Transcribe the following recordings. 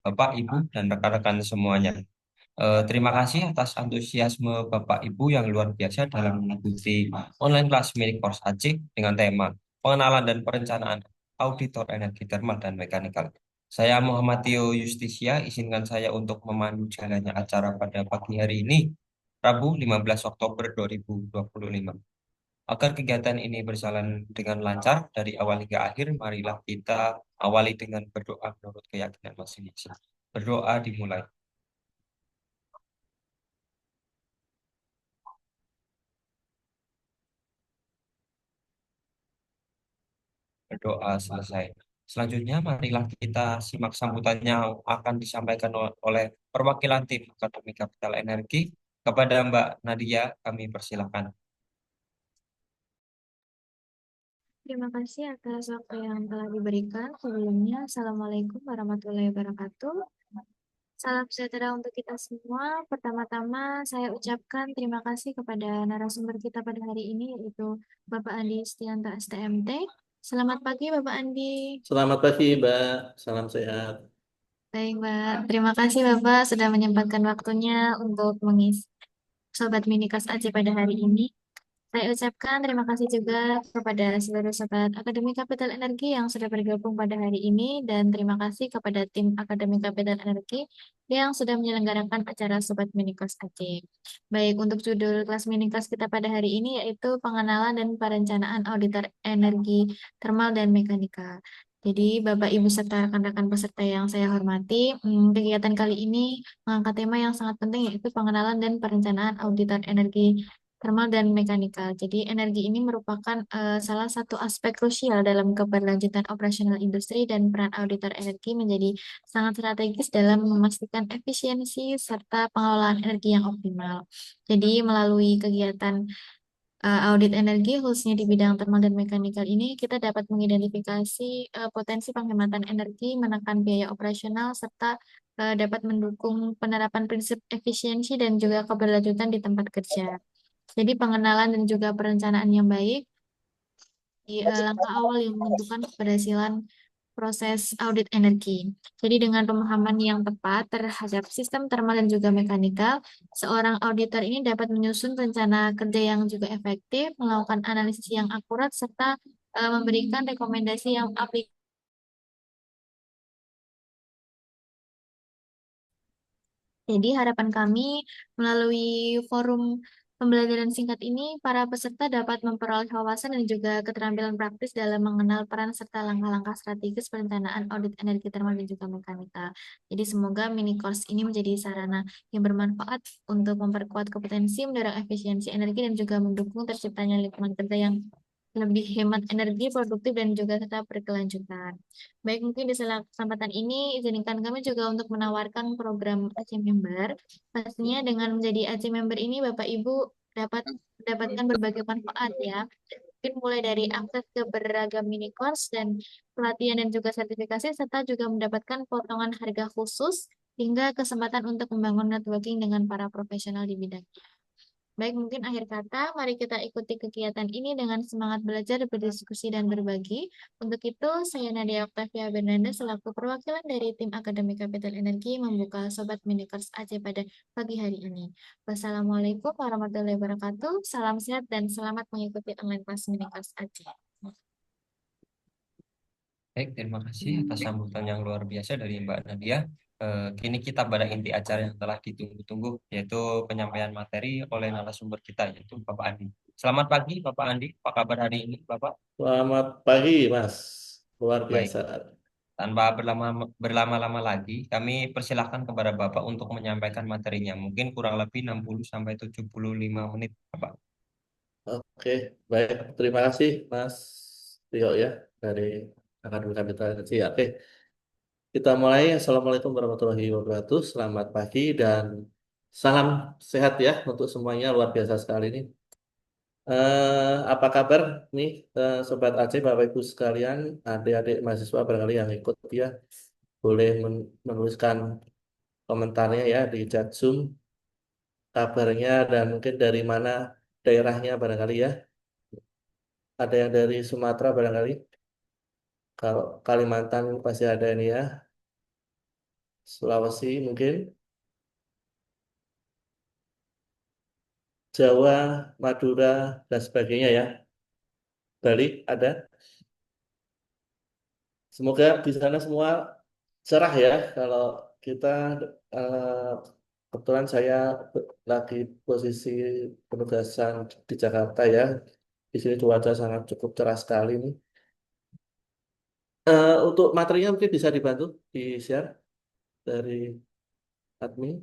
Bapak, Ibu, dan rekan-rekan semuanya. Terima kasih atas antusiasme Bapak Ibu yang luar biasa dalam mengikuti online kelas milik Kors Aceh dengan tema pengenalan dan perencanaan auditor energi termal dan mekanikal. Saya Muhammad Tio Justisia, izinkan saya untuk memandu jalannya acara pada pagi hari ini, Rabu 15 Oktober 2025. Agar kegiatan ini berjalan dengan lancar dari awal hingga akhir, marilah kita awali dengan berdoa menurut keyakinan masing-masing. Berdoa dimulai. Berdoa selesai. Selanjutnya, marilah kita simak sambutannya yang akan disampaikan oleh perwakilan tim Akademi Kapital Energi. Kepada Mbak Nadia, kami persilahkan. Terima kasih atas waktu yang telah diberikan. Sebelumnya, Assalamualaikum warahmatullahi wabarakatuh. Salam sejahtera untuk kita semua. Pertama-tama, saya ucapkan terima kasih kepada narasumber kita pada hari ini, yaitu Bapak Andi Stianto STMT. Selamat pagi, Bapak Andi. Selamat pagi, Mbak. Salam sehat. Baik, Mbak. Terima kasih, Bapak, sudah menyempatkan waktunya untuk mengisi Sobat Minikas Aceh pada hari ini. Saya ucapkan terima kasih juga kepada seluruh sobat Akademi Kapital Energi yang sudah bergabung pada hari ini dan terima kasih kepada tim Akademi Kapital Energi yang sudah menyelenggarakan acara Sobat Minikos Aceh. Baik, untuk judul kelas Minikos kita pada hari ini yaitu pengenalan dan perencanaan auditor energi termal dan mekanika. Jadi, Bapak, Ibu, serta rekan-rekan peserta yang saya hormati, kegiatan kali ini mengangkat tema yang sangat penting yaitu pengenalan dan perencanaan auditor energi termal dan mekanikal. Jadi energi ini merupakan salah satu aspek krusial dalam keberlanjutan operasional industri dan peran auditor energi menjadi sangat strategis dalam memastikan efisiensi serta pengelolaan energi yang optimal. Jadi melalui kegiatan audit energi khususnya di bidang termal dan mekanikal ini kita dapat mengidentifikasi potensi penghematan energi, menekan biaya operasional serta dapat mendukung penerapan prinsip efisiensi dan juga keberlanjutan di tempat kerja. Jadi pengenalan dan juga perencanaan yang baik di langkah awal yang menentukan keberhasilan proses audit energi. Jadi dengan pemahaman yang tepat terhadap sistem termal dan juga mekanikal, seorang auditor ini dapat menyusun rencana kerja yang juga efektif, melakukan analisis yang akurat, serta memberikan rekomendasi yang aplikatif. Jadi harapan kami melalui forum pembelajaran singkat ini, para peserta dapat memperoleh wawasan dan juga keterampilan praktis dalam mengenal peran serta langkah-langkah strategis perencanaan audit energi termal dan juga mekanika. Jadi semoga mini course ini menjadi sarana yang bermanfaat untuk memperkuat kompetensi, mendorong efisiensi energi dan juga mendukung terciptanya lingkungan kerja yang lebih hemat energi, produktif, dan juga tetap berkelanjutan. Baik, mungkin di kesempatan ini izinkan kami juga untuk menawarkan program AC Member. Pastinya dengan menjadi AC Member ini Bapak Ibu dapat mendapatkan berbagai manfaat ya. Mungkin mulai dari akses ke beragam mini course dan pelatihan dan juga sertifikasi serta juga mendapatkan potongan harga khusus hingga kesempatan untuk membangun networking dengan para profesional di bidangnya. Baik, mungkin akhir kata, mari kita ikuti kegiatan ini dengan semangat belajar, berdiskusi, dan berbagi. Untuk itu, saya Nadia Octavia Bernanda selaku perwakilan dari tim Akademi Kapital Energi membuka Sobat Minikers Aceh pada pagi hari ini. Wassalamualaikum warahmatullahi wabarakatuh. Salam sehat dan selamat mengikuti online kelas Minikers Aceh. Baik, terima kasih atas sambutan yang luar biasa dari Mbak Nadia. Kini kita pada inti acara yang telah ditunggu-tunggu, yaitu penyampaian materi oleh narasumber kita, yaitu Bapak Andi. Selamat pagi, Bapak Andi. Apa kabar hari ini, Bapak? Selamat pagi, Mas. Luar Baik, biasa. tanpa berlama-lama lagi, kami persilahkan kepada Bapak untuk menyampaikan materinya. Mungkin kurang lebih 60 sampai 75 menit, Bapak. Oke, baik. Terima kasih, Mas Tio ya, dari Akademi Kapital Energi. Oke, kita mulai. Assalamualaikum warahmatullahi wabarakatuh. Selamat pagi dan salam sehat ya untuk semuanya. Luar biasa sekali ini. Apa kabar nih, Sobat Aceh, Bapak Ibu sekalian, adik-adik mahasiswa barangkali yang ikut ya, boleh menuliskan komentarnya ya di chat Zoom, kabarnya dan mungkin dari mana daerahnya barangkali ya. Ada yang dari Sumatera barangkali. Kalau Kalimantan pasti ada ini ya. Sulawesi mungkin, Jawa, Madura, dan sebagainya ya. Bali ada. Semoga di sana semua cerah ya. Kalau kita eh, kebetulan saya lagi posisi penugasan di Jakarta ya. Di sini cuaca sangat cukup cerah sekali nih. Untuk materinya mungkin bisa dibantu di-share dari admin.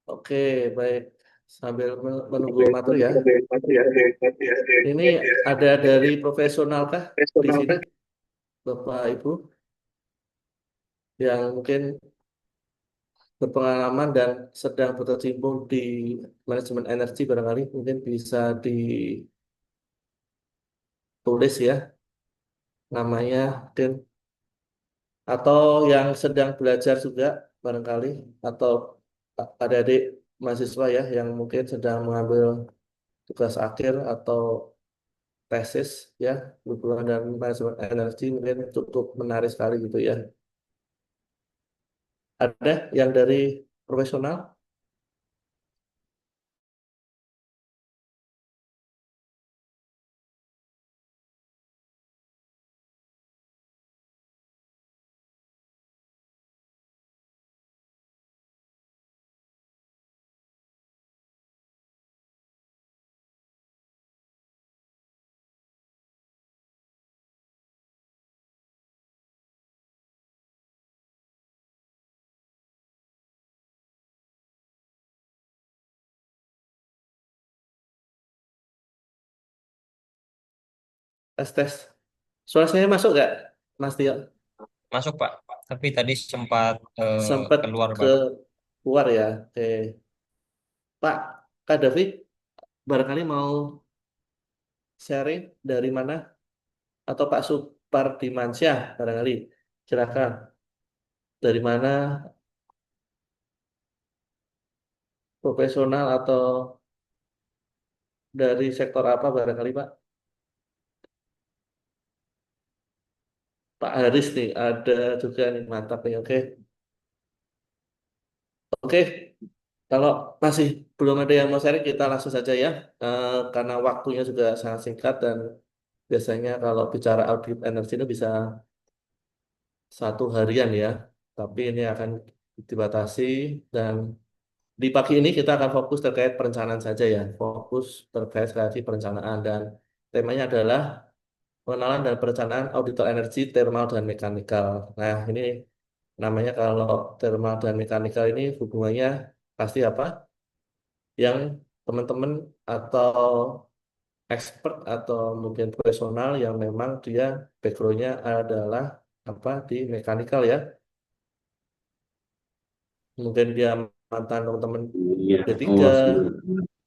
Oke, baik. Sambil menunggu materi ya. Ini ada dari profesional kah di sini, Bapak Ibu, yang mungkin berpengalaman dan sedang berkecimpung di manajemen energi barangkali mungkin bisa ditulis ya namanya mungkin atau yang sedang belajar juga barangkali atau adik-adik mahasiswa ya yang mungkin sedang mengambil tugas akhir atau tesis ya hubungan dan manajemen energi mungkin cukup menarik sekali gitu ya. Ada yang dari profesional? Tes tes. Suara saya masuk nggak, Mas Tio? Masuk, Pak. Tapi tadi sempat Sempat keluar ke baru. luar ya. Oke. Pak Kak David, barangkali mau sharing dari mana? Atau Pak Supardimansyah, barangkali. Silakan. Dari mana profesional atau dari sektor apa barangkali Pak? Pak Haris nih, ada juga nih, mantap nih. Oke. Oke, kalau masih belum ada yang mau sharing, kita langsung saja ya. Karena waktunya juga sangat singkat dan biasanya kalau bicara audit energi itu bisa 1 harian ya. Tapi ini akan dibatasi dan di pagi ini kita akan fokus terkait perencanaan saja ya. Fokus terkait sekali lagi perencanaan dan temanya adalah pengenalan dan perencanaan auditor energi thermal dan mekanikal. Nah, ini namanya kalau thermal dan mekanikal ini hubungannya pasti apa? Yang teman-teman atau expert atau mungkin profesional yang memang dia backgroundnya adalah apa di mekanikal ya. Mungkin dia mantan teman-teman Iya, D3, oh sudah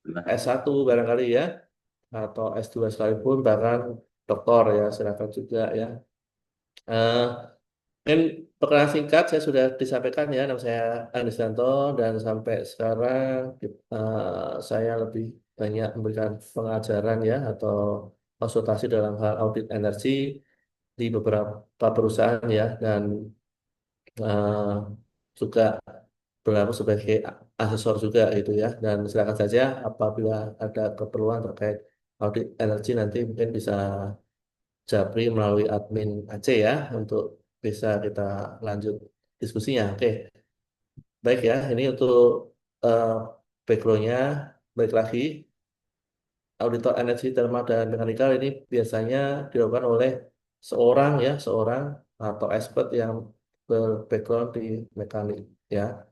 benar. S1 barangkali ya, atau S2 sekalipun, bahkan doktor ya, silakan juga ya. Eh, Mungkin perkenalan singkat saya sudah disampaikan ya, nama saya Andrisanto dan sampai sekarang saya lebih banyak memberikan pengajaran ya atau konsultasi dalam hal audit energi di beberapa perusahaan ya dan eh, juga berlaku sebagai asesor juga gitu ya dan silakan saja apabila ada keperluan terkait audit energi nanti mungkin bisa Japri melalui admin Aceh ya untuk bisa kita lanjut diskusinya. Oke, baik ya. Ini untuk eh, backgroundnya. Baik lagi, auditor energi thermal dan mekanikal ini biasanya dilakukan oleh seorang ya, seorang atau expert yang berbackground di mekanik ya,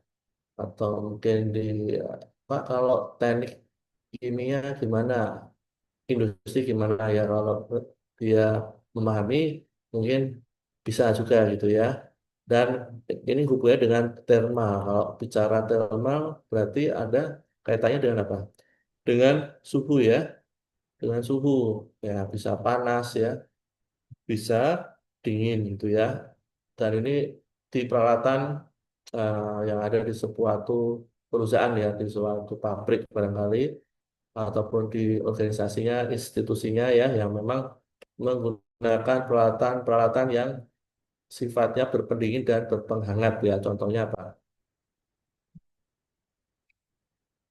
atau mungkin di Pak kalau teknik kimia gimana, industri gimana ya kalau dia memahami mungkin bisa juga gitu ya. Dan ini hubungannya dengan thermal. Kalau bicara thermal berarti ada kaitannya dengan apa? Dengan suhu ya, dengan suhu ya bisa panas ya, bisa dingin gitu ya. Dan ini di peralatan yang ada di suatu perusahaan ya, di suatu pabrik barangkali ataupun di organisasinya, institusinya ya, yang memang menggunakan peralatan-peralatan yang sifatnya berpendingin dan berpenghangat ya. Contohnya apa?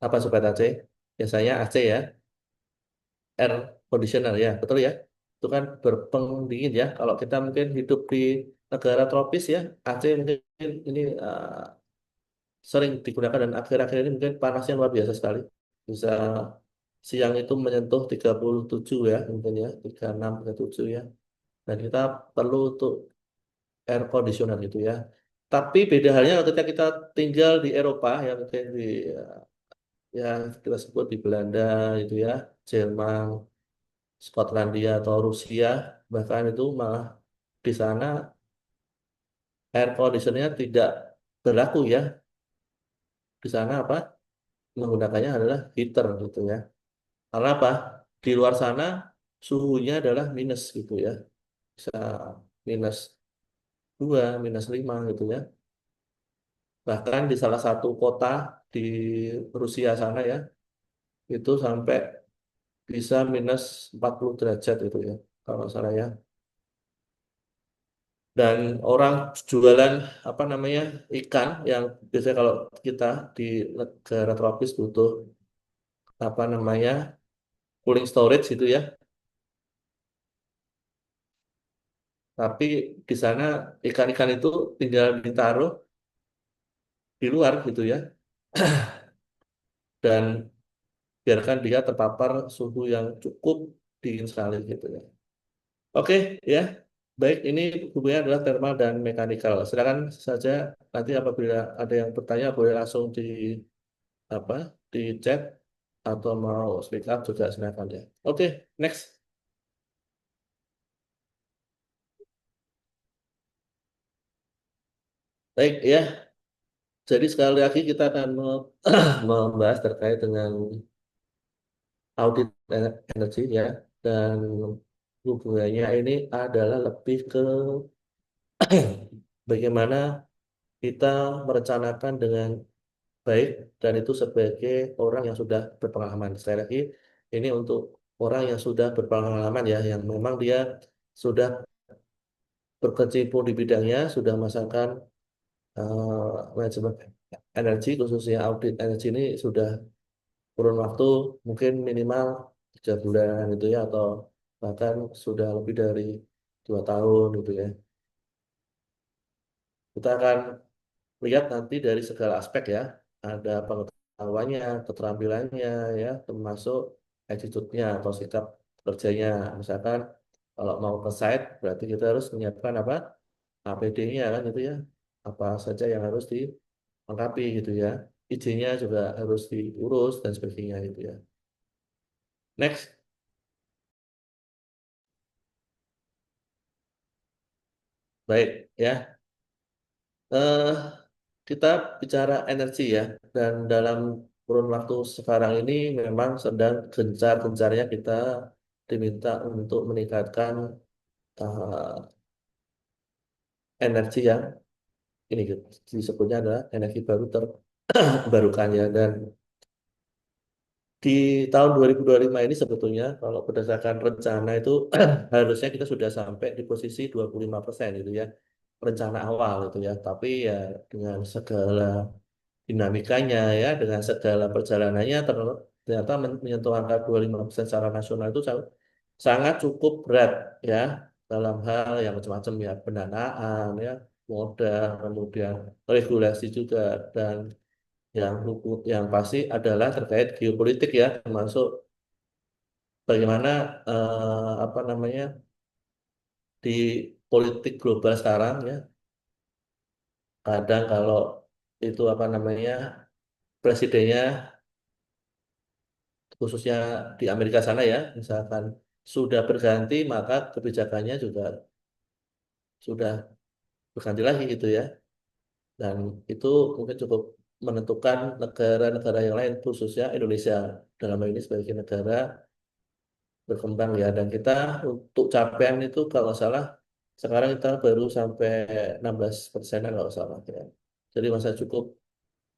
Apa Sobat AC? Biasanya AC ya, air conditioner ya, betul ya? Itu kan berpendingin ya. Kalau kita mungkin hidup di negara tropis ya, AC mungkin ini sering digunakan dan akhir-akhir ini mungkin panasnya luar biasa sekali. Bisa siang itu menyentuh 37 ya, mungkin ya, 36, 37 ya. Dan kita perlu untuk air conditioner gitu ya. Tapi beda halnya ketika kita tinggal di Eropa ya, mungkin di ya kita sebut di Belanda itu ya, Jerman, Skotlandia atau Rusia, bahkan itu malah di sana air conditionernya tidak berlaku ya. Di sana apa? Menggunakannya adalah heater gitu ya. Karena apa? Di luar sana suhunya adalah minus gitu ya. Bisa -2, -5 gitu ya. Bahkan di salah satu kota di Rusia sana ya, itu sampai bisa -40 derajat itu ya, kalau nggak salah ya. Dan orang jualan apa namanya ikan yang biasanya kalau kita di negara tropis butuh apa namanya cooling storage itu ya, tapi di sana ikan-ikan itu tinggal ditaruh di luar gitu ya, dan biarkan dia terpapar suhu yang cukup dingin sekali gitu ya. Oke ya, baik ini hubungannya adalah thermal dan mekanikal. Silakan saja nanti apabila ada yang bertanya boleh langsung di apa di chat atau mau speak up juga silakan ya. Oke, next. Baik ya. Jadi sekali lagi kita akan membahas terkait dengan audit energi ya, dan hubungannya ini adalah lebih ke bagaimana kita merencanakan dengan baik dan itu sebagai orang yang sudah berpengalaman. Sekali lagi ini untuk orang yang sudah berpengalaman ya, yang memang dia sudah berkecimpung di bidangnya, sudah merasakan manajemen energi khususnya audit energi ini sudah kurun waktu mungkin minimal 3 bulan gitu ya, atau bahkan sudah lebih dari 2 tahun gitu ya. Kita akan lihat nanti dari segala aspek ya, ada pengetahuannya, keterampilannya ya, termasuk attitude-nya atau sikap kerjanya. Misalkan kalau mau ke site berarti kita harus menyiapkan apa? APD-nya kan gitu ya. Apa saja yang harus dilengkapi gitu ya. Izinnya juga harus diurus dan sebagainya gitu ya. Next. Baik ya. Eh kita bicara energi ya, dan dalam kurun waktu sekarang ini memang sedang gencar-gencarnya kita diminta untuk meningkatkan eh, energi yang ini gitu, disebutnya adalah energi baru terbarukan ya. Dan di tahun 2025 ini sebetulnya kalau berdasarkan rencana itu harusnya kita sudah sampai di posisi 25% gitu ya, rencana awal itu ya. Tapi ya dengan segala dinamikanya ya, dengan segala perjalanannya ternyata menyentuh angka 25% secara nasional itu sangat cukup berat ya, dalam hal yang macam-macam ya, pendanaan ya, modal, kemudian regulasi juga, dan yang pasti adalah terkait geopolitik ya, termasuk bagaimana apa namanya di politik global sekarang ya, kadang kalau itu apa namanya presidennya khususnya di Amerika sana ya, misalkan sudah berganti maka kebijakannya juga sudah berganti lagi gitu ya, dan itu mungkin cukup menentukan negara-negara yang lain khususnya Indonesia dalam hal ini sebagai negara berkembang ya. Dan kita untuk capaian itu kalau nggak salah sekarang kita baru sampai 16% kalau nggak salah ya, jadi masa cukup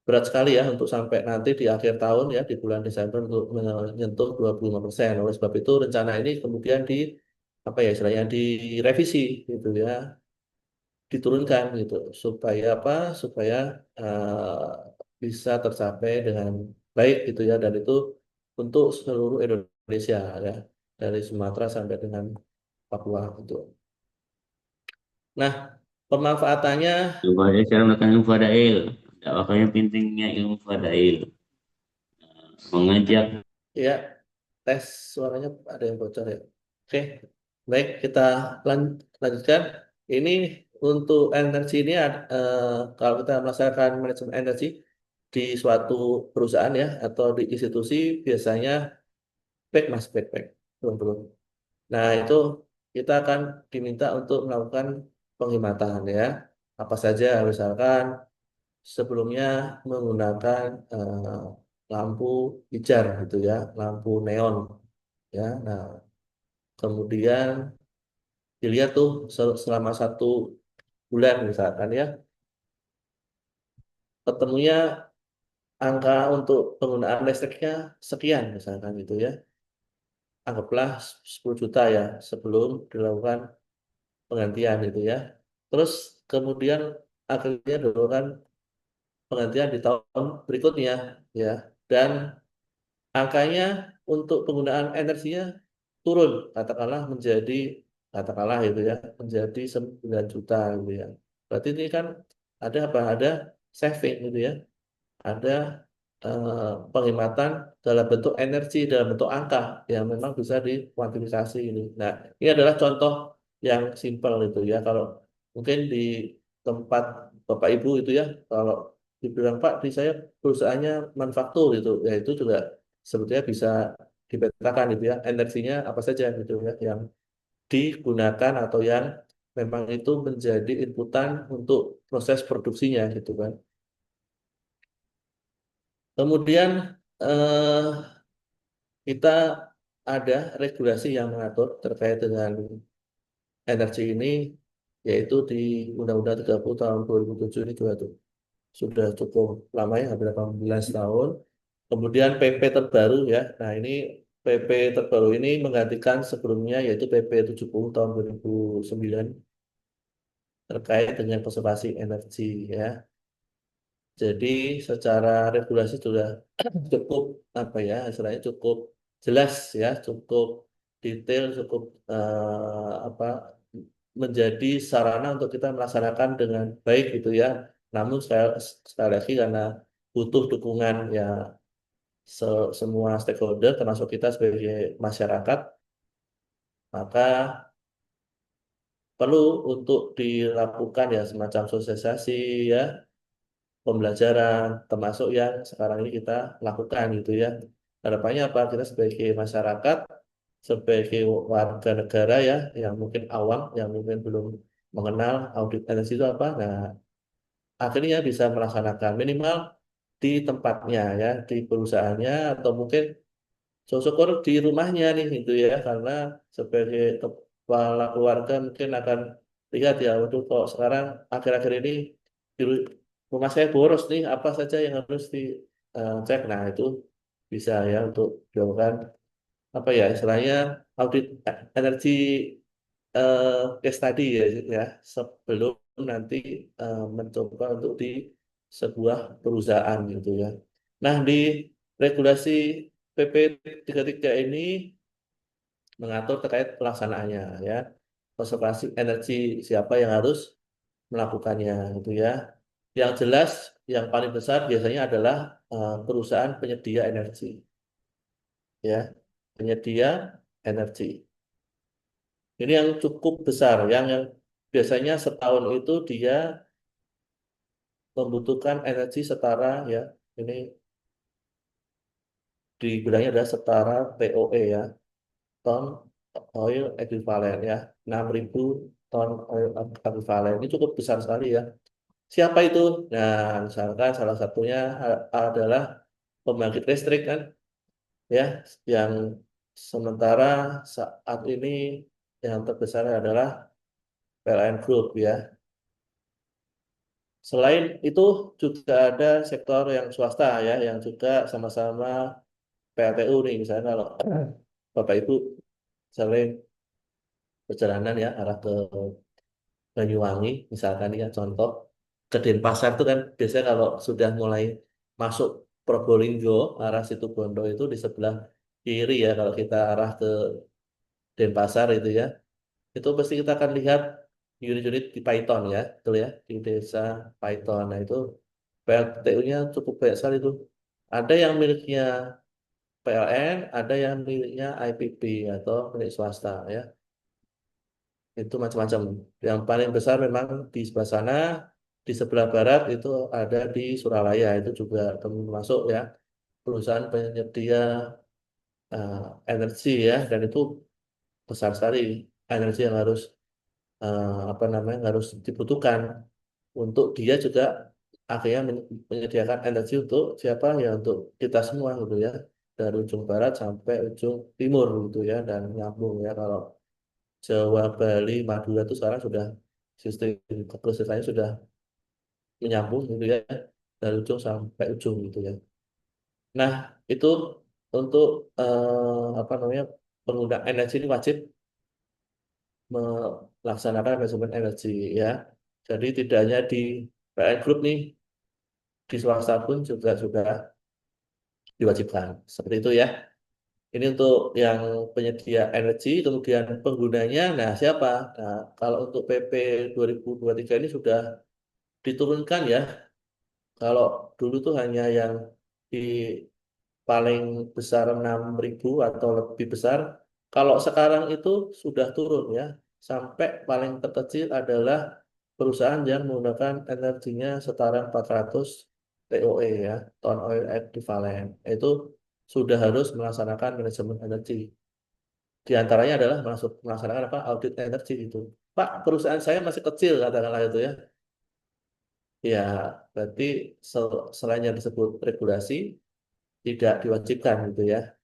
berat sekali ya untuk sampai nanti di akhir tahun ya di bulan Desember untuk menyentuh 25%. Oleh sebab itu rencana ini kemudian di apa ya istilahnya direvisi gitu ya, diturunkan gitu supaya apa? Supaya bisa tercapai dengan baik gitu ya dan itu untuk seluruh Indonesia ya dari Sumatera sampai dengan Papua gitu. Nah, pemanfaatannya Coba aja cara melakukan ilmu fadail. Dakwahnya pentingnya ilmu fadail. Mengajak ya tes suaranya ada yang bocor ya. Oke, baik kita lanjutkan. Ini untuk energi ini kalau kita melaksanakan manajemen energi di suatu perusahaan ya atau di institusi biasanya back mas back belum. Nah itu kita akan diminta untuk melakukan penghematan ya. Apa saja misalkan sebelumnya menggunakan lampu pijar gitu ya, lampu neon ya. Nah, kemudian dilihat tuh selama 1 bulan misalkan ya, ketemunya angka untuk penggunaan listriknya sekian misalkan gitu ya. Anggaplah 10 juta ya sebelum dilakukan penggantian gitu ya. Terus kemudian akhirnya dilakukan penggantian di tahun berikutnya ya. Dan angkanya untuk penggunaan energinya turun katakanlah menjadi katakanlah itu ya menjadi 9 juta gitu ya. Berarti ini kan ada apa? Ada saving gitu ya. Ada penghematan dalam bentuk energi dalam bentuk angka yang memang bisa dikuantifikasi ini. Nah, ini adalah contoh yang simpel itu ya. Kalau mungkin di tempat Bapak Ibu itu ya, kalau dibilang Pak, di saya perusahaannya manufaktur itu, ya itu juga sebetulnya bisa dipetakan itu ya, energinya apa saja gitu ya, yang digunakan atau yang memang itu menjadi inputan untuk proses produksinya gitu kan. Kemudian eh, kita ada regulasi yang mengatur terkait dengan energi ini, yaitu di Undang-Undang 30 tahun 2007 ini juga tuh sudah cukup lama ya, hampir 18 tahun. Kemudian PP terbaru ya, nah ini PP terbaru ini menggantikan sebelumnya yaitu PP 70 tahun 2009 terkait dengan konservasi energi ya. Jadi secara regulasi sudah cukup apa ya, istilahnya cukup jelas ya, cukup detail, cukup apa menjadi sarana untuk kita melaksanakan dengan baik gitu ya. Namun sekali lagi karena butuh dukungan ya semua stakeholder termasuk kita sebagai masyarakat, maka perlu untuk dilakukan ya semacam sosialisasi ya pembelajaran termasuk yang sekarang ini kita lakukan gitu ya. Harapannya apa? Kita sebagai masyarakat, sebagai warga negara ya yang mungkin awam, yang mungkin belum mengenal audit energi itu apa. Nah, akhirnya bisa melaksanakan minimal di tempatnya ya, di perusahaannya atau mungkin syukur di rumahnya nih gitu ya karena sebagai kepala keluarga mungkin akan lihat ya waduh kok sekarang akhir-akhir ini di rumah saya boros nih apa saja yang harus dicek nah itu bisa ya untuk dilakukan apa ya istilahnya audit energi case study ya sebelum nanti mencoba untuk di sebuah perusahaan gitu ya. Nah di regulasi PP 33 ini mengatur terkait pelaksanaannya ya. Konservasi energi siapa yang harus melakukannya gitu ya. Yang jelas yang paling besar biasanya adalah perusahaan penyedia energi ya. Penyedia energi. Ini yang cukup besar yang biasanya setahun itu dia membutuhkan energi setara ya. Ini dibilangnya adalah setara TOE ya. Ton oil equivalent ya 6.000 ton oil equivalent ini cukup besar sekali ya siapa itu nah misalkan salah satunya adalah pembangkit listrik kan ya yang sementara saat ini yang terbesar adalah PLN Group ya Selain itu juga ada sektor yang swasta ya, yang juga sama-sama PLTU nih, misalnya kalau Bapak Ibu sering perjalanan ya arah ke Banyuwangi, misalkan ya contoh ke Denpasar itu kan biasanya kalau sudah mulai masuk Probolinggo arah Situbondo itu di sebelah kiri ya kalau kita arah ke Denpasar itu ya, itu pasti kita akan lihat unit-unit di Python ya, betul ya, di desa Python. Nah itu PLTU-nya cukup banyak sekali itu. Ada yang miliknya PLN, ada yang miliknya IPB atau milik swasta ya. Itu macam-macam. Yang paling besar memang di sebelah sana, di sebelah barat itu ada di Suralaya, itu juga termasuk ya perusahaan penyedia eh, energi ya, dan itu besar sekali energi yang harus apa namanya harus dibutuhkan untuk dia juga akhirnya menyediakan energi untuk siapa ya untuk kita semua gitu ya, dari ujung barat sampai ujung timur gitu ya, dan nyambung ya kalau Jawa, Bali, Madura itu sekarang sudah sistem kelistrikannya sudah menyambung gitu ya, dari ujung sampai ujung gitu ya. Nah, itu untuk apa namanya pengguna energi ini wajib melaksanakan manajemen energi ya. Jadi tidak hanya di PLN Group nih, di swasta pun juga sudah diwajibkan. Seperti itu ya. Ini untuk yang penyedia energi, kemudian penggunanya. Nah, siapa? Nah, kalau untuk PP 2023 ini sudah diturunkan ya. Kalau dulu tuh hanya yang di paling besar 6.000 atau lebih besar. Kalau sekarang itu sudah turun ya, sampai paling terkecil adalah perusahaan yang menggunakan energinya setara 400 TOE ya, ton oil equivalent. Itu sudah harus melaksanakan manajemen energi. Di antaranya adalah melaksanakan apa? Audit energi itu. Pak, perusahaan saya masih kecil katakanlah itu ya. Ya, berarti selain yang disebut regulasi tidak diwajibkan gitu ya.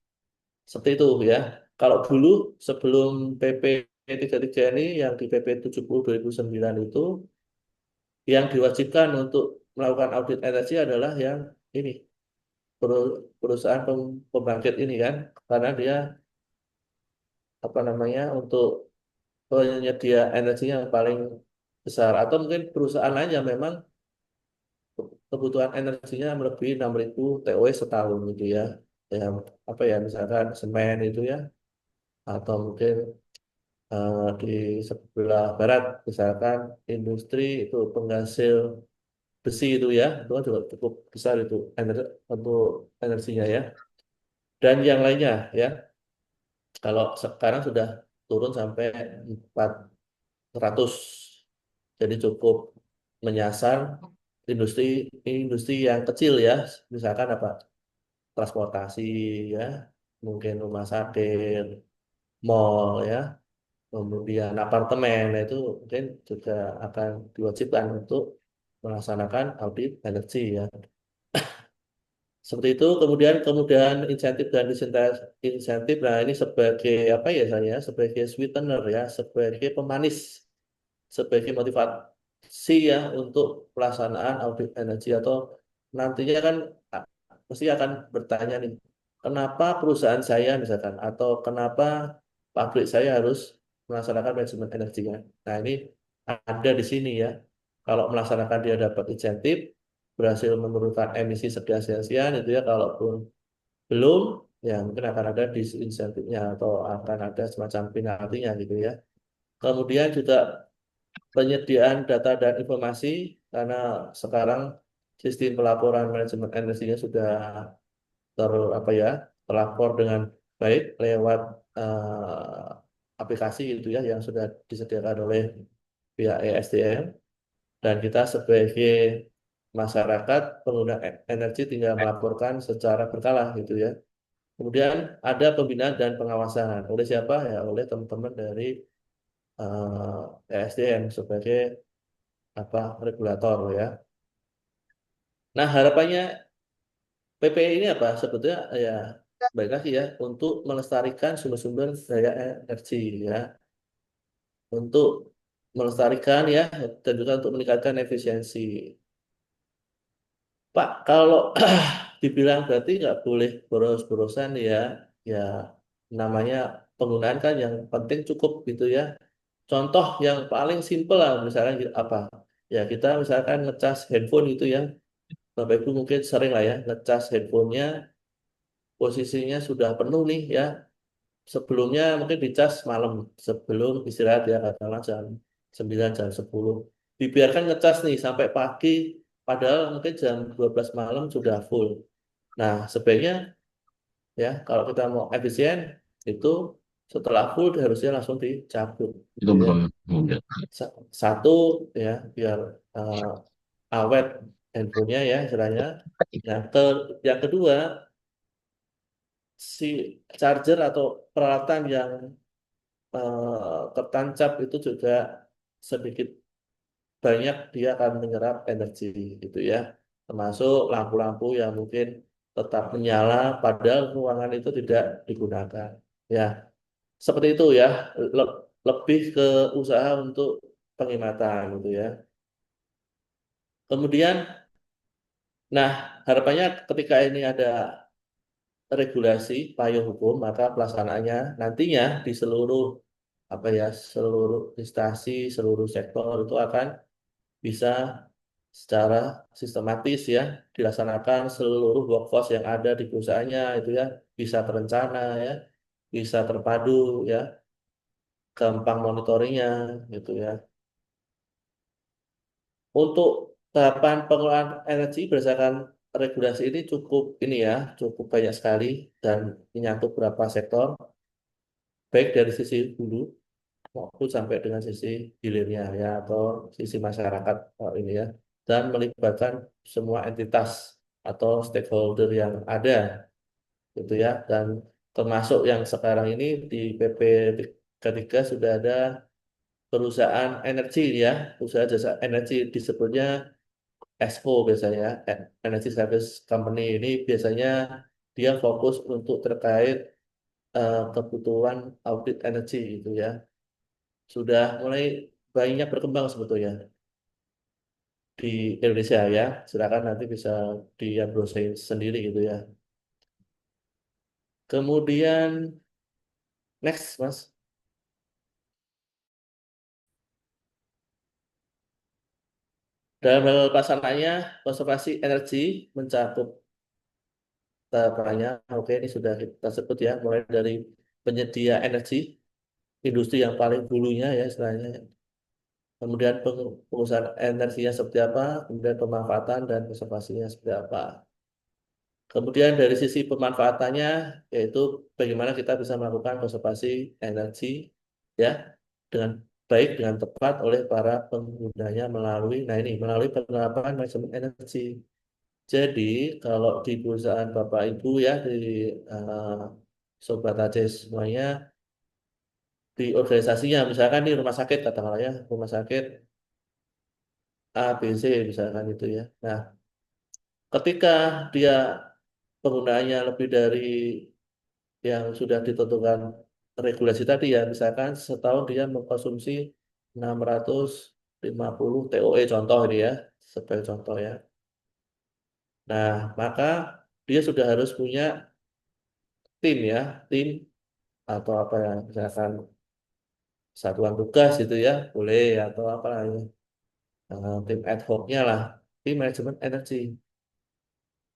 Seperti itu ya. Kalau dulu sebelum PP 33 ini yang di PP 70 2009 itu yang diwajibkan untuk melakukan audit energi adalah yang ini perusahaan pembangkit ini kan, karena dia apa namanya untuk penyedia energinya yang paling besar, atau mungkin perusahaan lain yang memang kebutuhan energinya melebihi 6.000 TOE setahun gitu ya. Yang apa ya misalkan semen itu ya, atau mungkin di sebelah barat misalkan industri itu penghasil besi itu ya, itu kan juga cukup besar itu untuk energinya ya, dan yang lainnya ya. Kalau sekarang sudah turun sampai 400, jadi cukup menyasar industri industri yang kecil ya, misalkan apa transportasi ya, mungkin rumah sakit, mall ya, kemudian apartemen. Nah, itu mungkin juga akan diwajibkan untuk melaksanakan audit energi ya. Seperti itu, kemudian kemudian insentif dan insentif. Nah, ini sebagai apa ya saya, sebagai sweetener ya, sebagai pemanis, sebagai motivasi ya untuk pelaksanaan audit energi, atau nantinya kan ah, pasti akan bertanya nih, kenapa perusahaan saya misalkan, atau kenapa pabrik saya harus melaksanakan manajemen energinya. Nah, ini ada di sini ya. Kalau melaksanakan dia dapat insentif, berhasil menurunkan emisi sekian-sekian itu ya, kalaupun belum, ya mungkin akan ada disinsentifnya atau akan ada semacam penaltinya gitu ya. Kemudian juga penyediaan data dan informasi, karena sekarang sistem pelaporan manajemen energinya sudah apa ya terlapor dengan baik lewat aplikasi itu ya yang sudah disediakan oleh pihak ESDM, dan kita sebagai masyarakat pengguna energi tinggal melaporkan secara berkala gitu ya. Kemudian ada pembinaan dan pengawasan oleh siapa ya, oleh teman-teman dari ESDM sebagai apa regulator ya. Nah, harapannya PPI ini apa? Sebetulnya ya baik lagi ya untuk melestarikan sumber-sumber daya energi ya, untuk melestarikan ya, dan juga untuk meningkatkan efisiensi. Pak, kalau dibilang berarti nggak boleh boros-borosan ya, ya namanya penggunaan kan yang penting cukup gitu ya. Contoh yang paling simpel lah, misalnya apa? Ya kita misalkan ngecas handphone gitu ya, Bapak Ibu mungkin sering lah ya ngecas handphonenya, posisinya sudah penuh nih ya. Sebelumnya mungkin dicas malam sebelum istirahat ya katakanlah jam 9 jam 10. Dibiarkan ngecas nih sampai pagi, padahal mungkin jam 12 malam sudah full. Nah, sebaiknya ya kalau kita mau efisien itu setelah full harusnya langsung dicabut Itu gitu ya. belum mudah. Satu ya biar eh, awet handphonenya ya istilahnya. Yang yang kedua, si charger atau peralatan yang tertancap itu juga sedikit banyak dia akan menyerap energi gitu ya. Termasuk lampu-lampu yang mungkin tetap menyala padahal ruangan itu tidak digunakan. Ya, seperti itu ya. Lebih ke usaha untuk penghematan gitu ya. Kemudian, nah harapannya ketika ini ada regulasi payung hukum, maka pelaksanaannya nantinya di seluruh apa ya, seluruh instansi, seluruh sektor itu akan bisa secara sistematis ya dilaksanakan seluruh workforce yang ada di perusahaannya itu ya bisa terencana ya, bisa terpadu ya, gampang monitoringnya gitu ya. Untuk tahapan pengelolaan energi berdasarkan regulasi ini cukup ini ya, cukup banyak sekali dan menyangkut beberapa sektor, baik dari sisi hulu maupun sampai dengan sisi hilirnya ya atau sisi masyarakat ini ya, dan melibatkan semua entitas atau stakeholder yang ada gitu ya, dan termasuk yang sekarang ini di PP ketiga sudah ada perusahaan energi ya, perusahaan jasa energi disebutnya ESCO biasanya, Energy Service Company ini biasanya dia fokus untuk terkait kebutuhan audit energi gitu ya. Sudah mulai banyak berkembang sebetulnya di Indonesia ya. Silakan nanti bisa di browsing sendiri gitu ya. Kemudian next Mas, dalam hal pelaksanaannya konservasi energi mencakup tahapannya. Oke, ini sudah kita sebut ya, mulai dari penyedia energi, industri yang paling dulunya ya istilahnya. Kemudian pengusahaan energinya seperti apa, kemudian pemanfaatan dan konservasinya seperti apa. Kemudian dari sisi pemanfaatannya, yaitu bagaimana kita bisa melakukan konservasi energi ya dengan baik dengan tepat oleh para penggunanya melalui, nah ini melalui penerapan manajemen energi. Jadi kalau di perusahaan Bapak Ibu ya di eh, Sobat Aceh semuanya di organisasinya, misalkan di rumah sakit katakanlah ya, rumah sakit A, B, C misalkan itu ya. Nah, ketika dia penggunaannya lebih dari yang sudah ditentukan regulasi tadi ya, misalkan setahun dia mengkonsumsi 650 TOE contoh ini ya, sebagai contoh ya. Nah, maka dia sudah harus punya tim ya, tim atau apa ya, misalkan satuan tugas itu ya, boleh atau apa lah ya, tim ad hoc-nya lah, tim manajemen energi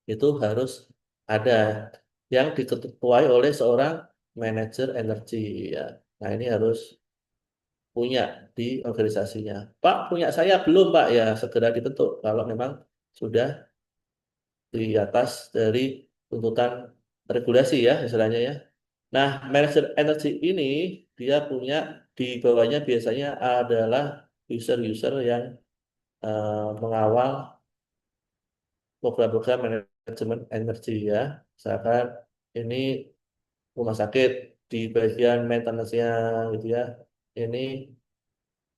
itu harus ada yang diketuai oleh seorang manajer energi ya. Nah, ini harus punya di organisasinya. Pak, punya saya belum, Pak. Ya, segera dibentuk kalau memang sudah di atas dari tuntutan regulasi ya, istilahnya ya. Nah, manajer energi ini dia punya di bawahnya biasanya adalah user-user yang mengawal program-program manajemen energi ya. Misalkan ini rumah sakit di bagian maintenance-nya gitu ya. Ini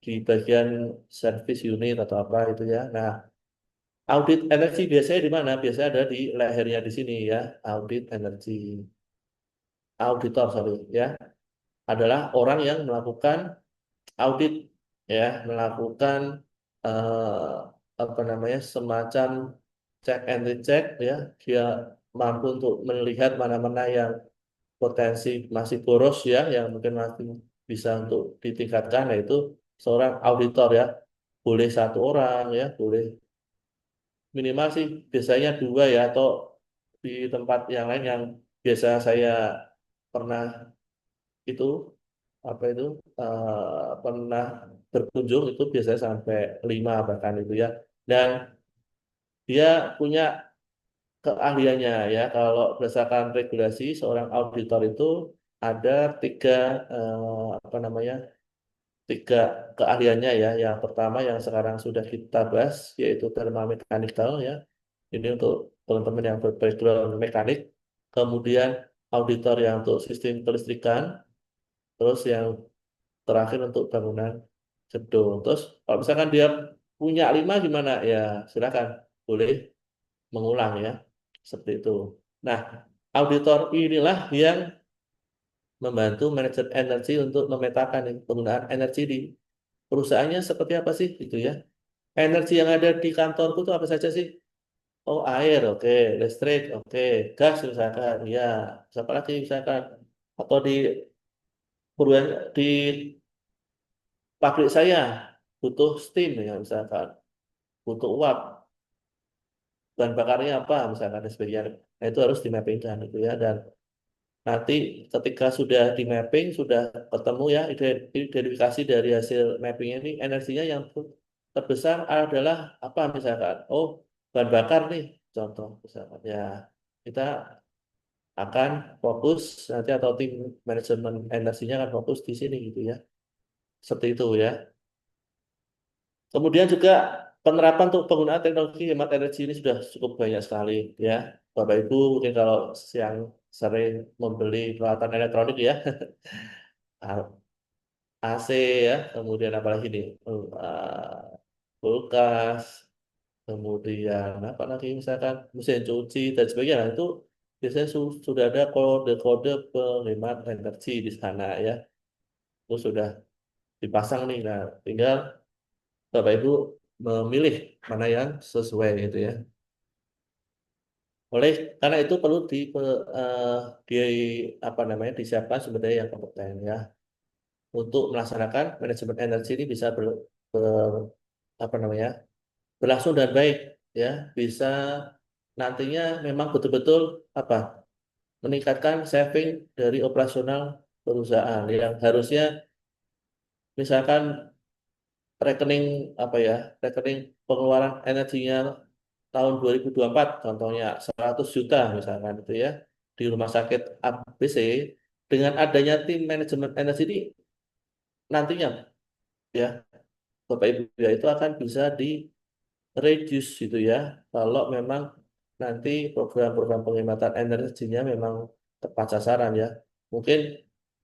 di bagian service unit atau apa itu ya. Nah, audit energi biasanya di mana? Biasanya ada di lehernya di sini ya. Audit energi, auditor sorry ya, adalah orang yang melakukan audit ya, melakukan apa namanya semacam check and recheck ya, dia mampu untuk melihat mana-mana yang potensi masih boros ya, yang mungkin masih bisa untuk ditingkatkan, yaitu seorang auditor ya, boleh satu orang ya, boleh minimal sih biasanya dua ya, atau di tempat yang lain yang biasa saya pernah itu apa itu pernah berkunjung itu biasanya sampai lima bahkan itu ya, dan dia punya keahliannya ya. Kalau berdasarkan regulasi seorang auditor itu ada tiga apa namanya, tiga keahliannya ya. Yang pertama yang sekarang sudah kita bahas yaitu thermal mechanical ya. Ini untuk teman-teman yang berbackground mekanik. Kemudian auditor yang untuk sistem kelistrikan. Terus yang terakhir untuk bangunan gedung. Terus kalau misalkan dia punya lima gimana? Ya silakan, boleh mengulang ya. Seperti itu. Nah, auditor inilah yang membantu manajer energi untuk memetakan nih, penggunaan energi di perusahaannya seperti apa sih gitu ya. Energi yang ada di kantorku itu apa saja sih? Oh, air, oke, listrik, oke, gas misalkan, ya, siapa lagi misalkan, atau di di pabrik saya butuh steam ya misalkan, butuh uap, bahan bakarnya apa misalkan dan sebagainya. Nah, itu harus dimappingkan itu ya, dan nanti ketika sudah di mapping, sudah ketemu ya identifikasi dari hasil mapping ini, energinya yang terbesar adalah apa misalkan. Oh, bahan bakar nih, contoh misalkan. Ya, kita akan fokus nanti atau tim manajemen energinya akan fokus di sini gitu ya. Seperti itu ya. Kemudian juga penerapan untuk penggunaan teknologi hemat energi ini sudah cukup banyak sekali ya. Bapak Ibu mungkin kalau yang sering membeli peralatan elektronik ya, AC ya, kemudian apalagi nih, kulkas, kemudian apa lagi misalkan mesin cuci dan sebagainya. Nah, itu biasanya sudah ada kode-kode penghemat energi di sana ya. Itu sudah dipasang nih. Nah, tinggal Bapak Ibu memilih mana yang sesuai gitu ya. Oleh karena itu perlu di apa namanya, disiapkan sumber daya yang kompeten ya untuk melaksanakan manajemen energi ini bisa apa namanya, berlangsung dan baik ya, bisa nantinya memang betul-betul apa, meningkatkan saving dari operasional perusahaan yang harusnya misalkan rekening apa ya, rekening pengeluaran energinya tahun 2024 contohnya 100 juta misalkan itu ya, di rumah sakit ABC, dengan adanya tim manajemen energi ini nantinya ya Bapak Ibu ya, itu akan bisa di reduce gitu ya, kalau memang nanti program-program penghematan energinya memang tepat sasaran ya. Mungkin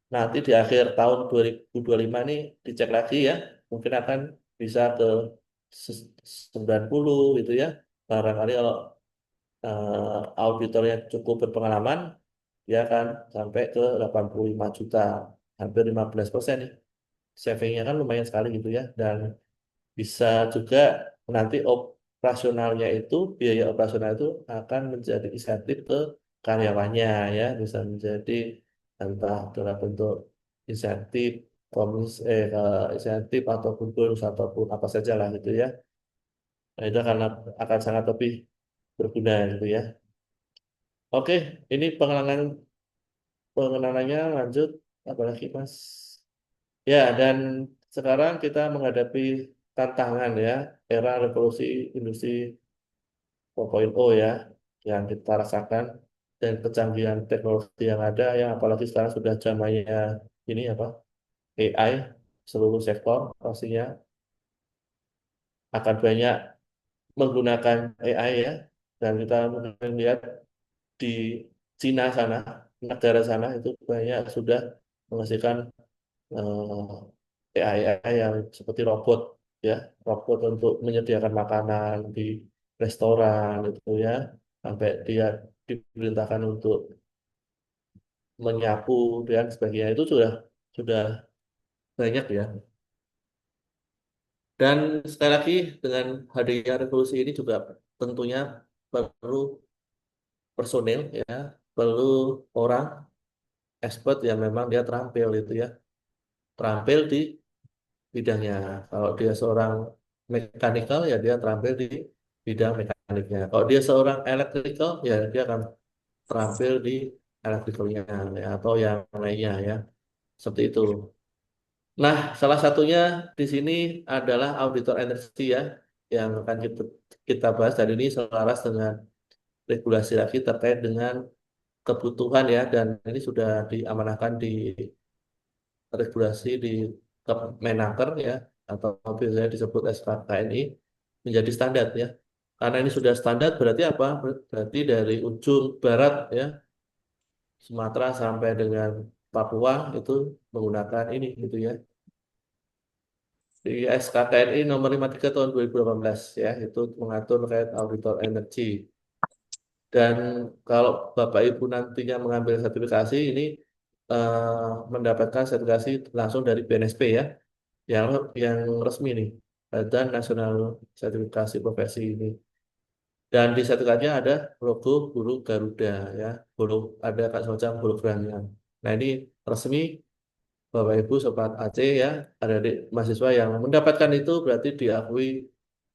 nanti di akhir tahun 2025 ini dicek lagi ya, mungkin akan bisa ke 90 gitu ya. Barangkali kalau auditornya cukup berpengalaman, dia akan sampai ke 85 juta, hampir 15% nih. Savingnya kan lumayan sekali gitu ya, dan bisa juga nanti operasionalnya itu, biaya operasional itu akan menjadi insentif ke karyawannya ya, bisa menjadi entah dalam bentuk insentif, insentif ataupun bonus ataupun apa saja lah gitu ya. Nah, itu akan sangat lebih berguna gitu ya. Oke, ini pengenalannya lanjut, apalagi Mas? Ya, dan sekarang kita menghadapi tantangan ya, era revolusi industri 4.0 ya, yang kita rasakan, dan kecanggihan teknologi yang ada, yang apalagi sekarang sudah zamannya ini apa, AI, seluruh sektor pastinya akan banyak menggunakan AI ya, dan kita mungkin lihat di Cina sana, negara sana itu banyak sudah menghasilkan AI yang seperti robot ya, robot untuk menyediakan makanan di restoran itu ya, sampai dia diperintahkan untuk menyapu dan sebagainya, itu sudah banyak ya. Dan sekali lagi dengan hadirnya revolusi ini juga tentunya perlu personil ya, perlu orang expert yang memang dia terampil itu ya, terampil di bidangnya. Kalau dia seorang mekanikal ya dia terampil di bidang mekaniknya. Kalau dia seorang electrical ya dia akan terampil di electricalnya ya, atau yang lainnya ya. Seperti itu. Nah, salah satunya di sini adalah auditor energi ya, yang akan kita bahas. Dan ini selaras dengan regulasi lagi terkait dengan kebutuhan ya, dan ini sudah diamanahkan di regulasi di Kemenaker ya, atau biasanya disebut SKKNI, menjadi standar ya. Karena ini sudah standar berarti apa? Berarti dari ujung barat ya, Sumatera sampai dengan Papua itu menggunakan ini gitu ya. Di SKKNI nomor 53 tahun 2018 ya, itu mengatur terkait auditor energi. Dan kalau Bapak Ibu nantinya mengambil sertifikasi ini mendapatkan sertifikasi langsung dari BNSP ya, yang resmi nih, Badan Nasional Sertifikasi Profesi ini. Dan di sertifikatnya ada logo burung Garuda ya, burung ada semacam hologramnya. Nah ini resmi Bapak Ibu Sobat Aceh ya, adik-adik mahasiswa yang mendapatkan itu berarti diakui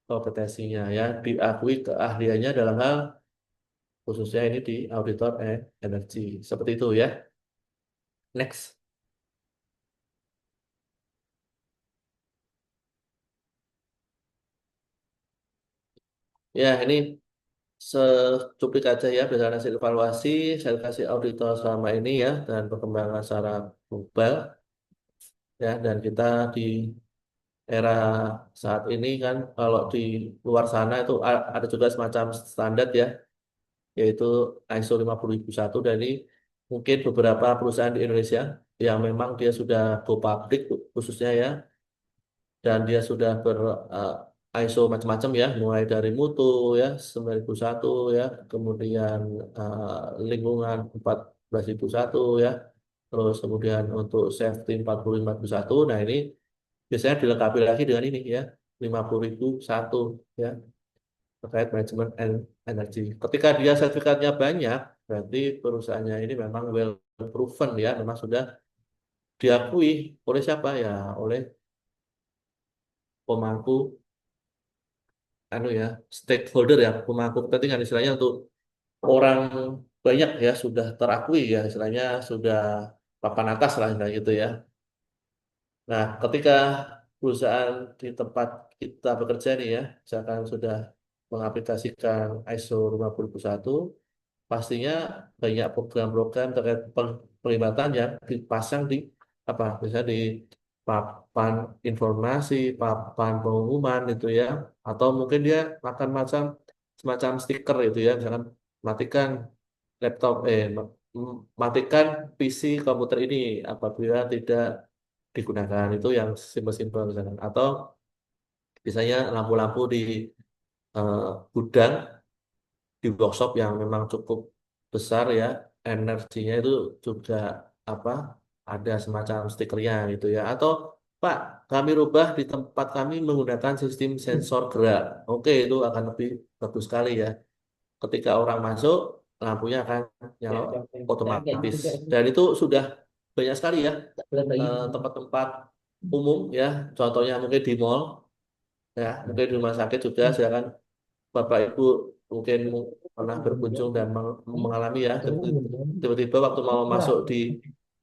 kompetensinya ya, diakui keahliannya dalam hal khususnya ini di auditor energi. Seperti itu ya. Next. Ya, ini secuplik aja ya berdasarkan hasil evaluasi, saya kasih auditor selama ini ya, dan perkembangan secara global ya, dan kita di era saat ini kan kalau di luar sana itu ada juga semacam standar ya, yaitu ISO 50001, dan ini mungkin beberapa perusahaan di Indonesia yang memang dia sudah go public khususnya ya, dan dia sudah ISO macam-macam ya, mulai dari mutu ya 9001 ya, kemudian lingkungan 14001 ya, terus kemudian untuk safety 40051. Nah ini biasanya dilengkapi lagi dengan ini ya 50001 ya, terkait manajemen energi. Ketika dia sertifikatnya banyak, berarti perusahaannya ini memang well proven ya, memang sudah diakui oleh siapa ya, oleh pemangku anu ya, stakeholder ya, pemangku kepentingan istilahnya, untuk orang banyak ya, sudah terakui ya, istilahnya sudah papan atas lah istilahnya gitu ya. Nah, ketika perusahaan di tempat kita bekerja nih ya, misalkan sudah mengaplikasikan ISO 50001, pastinya banyak program-program terkait pelibatan yang dipasang di apa, misalnya di papan informasi, papan pengumuman itu ya, atau mungkin dia makan macam semacam stiker itu ya, misalkan matikan laptop, matikan PC komputer ini apabila tidak digunakan, itu yang simpel-simpel misalkan, atau misalnya lampu-lampu di eh, gudang, di workshop yang memang cukup besar ya, energinya itu juga apa, ada semacam stikernya gitu ya, atau Pak, kami rubah di tempat kami menggunakan sistem sensor gerak. Oke, itu akan lebih bagus sekali ya. Ketika orang masuk, lampunya akan nyala otomatis. Dan itu sudah banyak sekali ya tempat-tempat umum ya. Contohnya mungkin di mall ya, mungkin di rumah sakit juga. Silakan Bapak Ibu mungkin pernah berkunjung dan mengalami ya, tiba-tiba waktu mau masuk di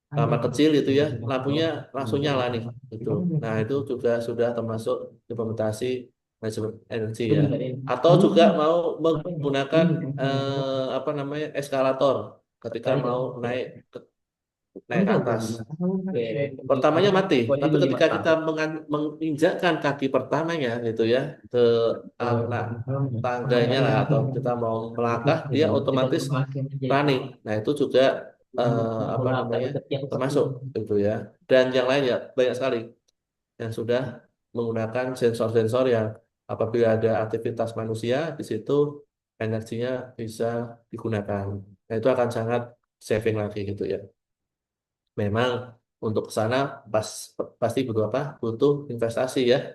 kamar kecil itu ya, lampunya langsung nyala nih gitu. Nah itu juga sudah termasuk implementasi manajemen energi ya. Atau juga mau menggunakan apa namanya, eskalator ketika mau naik ke atas. Pertamanya mati, tapi ketika kita menginjakkan kaki pertamanya gitu ya, ke anak tangganya lah, atau kita mau melangkah, dia otomatis running. Nah itu juga apa namanya, termasuk itu ya. Dan yang lain ya banyak sekali yang sudah menggunakan sensor-sensor yang apabila ada aktivitas manusia di situ, energinya bisa digunakan. Nah itu akan sangat saving lagi gitu ya. Memang untuk ke sana pasti butuh apa? Butuh investasi ya.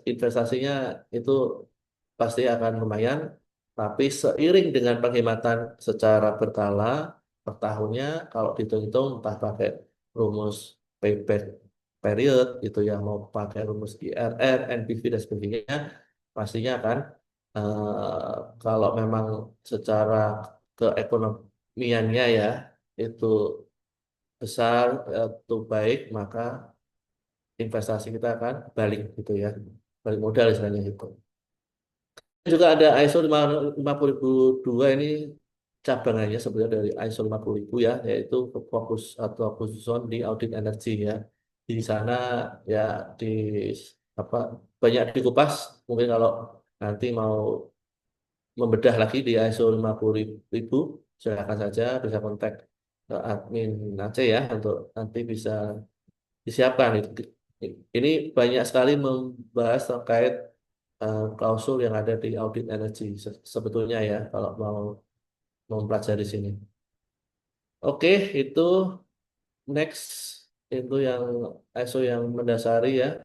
Investasinya itu pasti akan lumayan. Tapi seiring dengan penghematan secara berkala per tahunnya, kalau dihitung-hitung entah pakai rumus payback period gitu ya, mau pakai rumus IRR, NPV dan sebagainya, pastinya kan kalau memang secara keekonomiannya ya itu besar itu baik, maka investasi kita akan balik gitu ya, balik modal istilahnya gitu. Juga ada ISO 50002 ini cabangannya sebenarnya dari ISO 50000 ya, yaitu fokus atau khusus di audit energi ya. Di sana ya di apa banyak dikupas. Mungkin kalau nanti mau membedah lagi di ISO 50000, silakan saja bisa kontak ke admin Aceh ya untuk nanti bisa disiapkan itu. Ini banyak sekali membahas terkait klausul yang ada di audit energi sebetulnya ya kalau mau mempelajari sini. Oke, itu next itu yang ISO yang mendasari ya.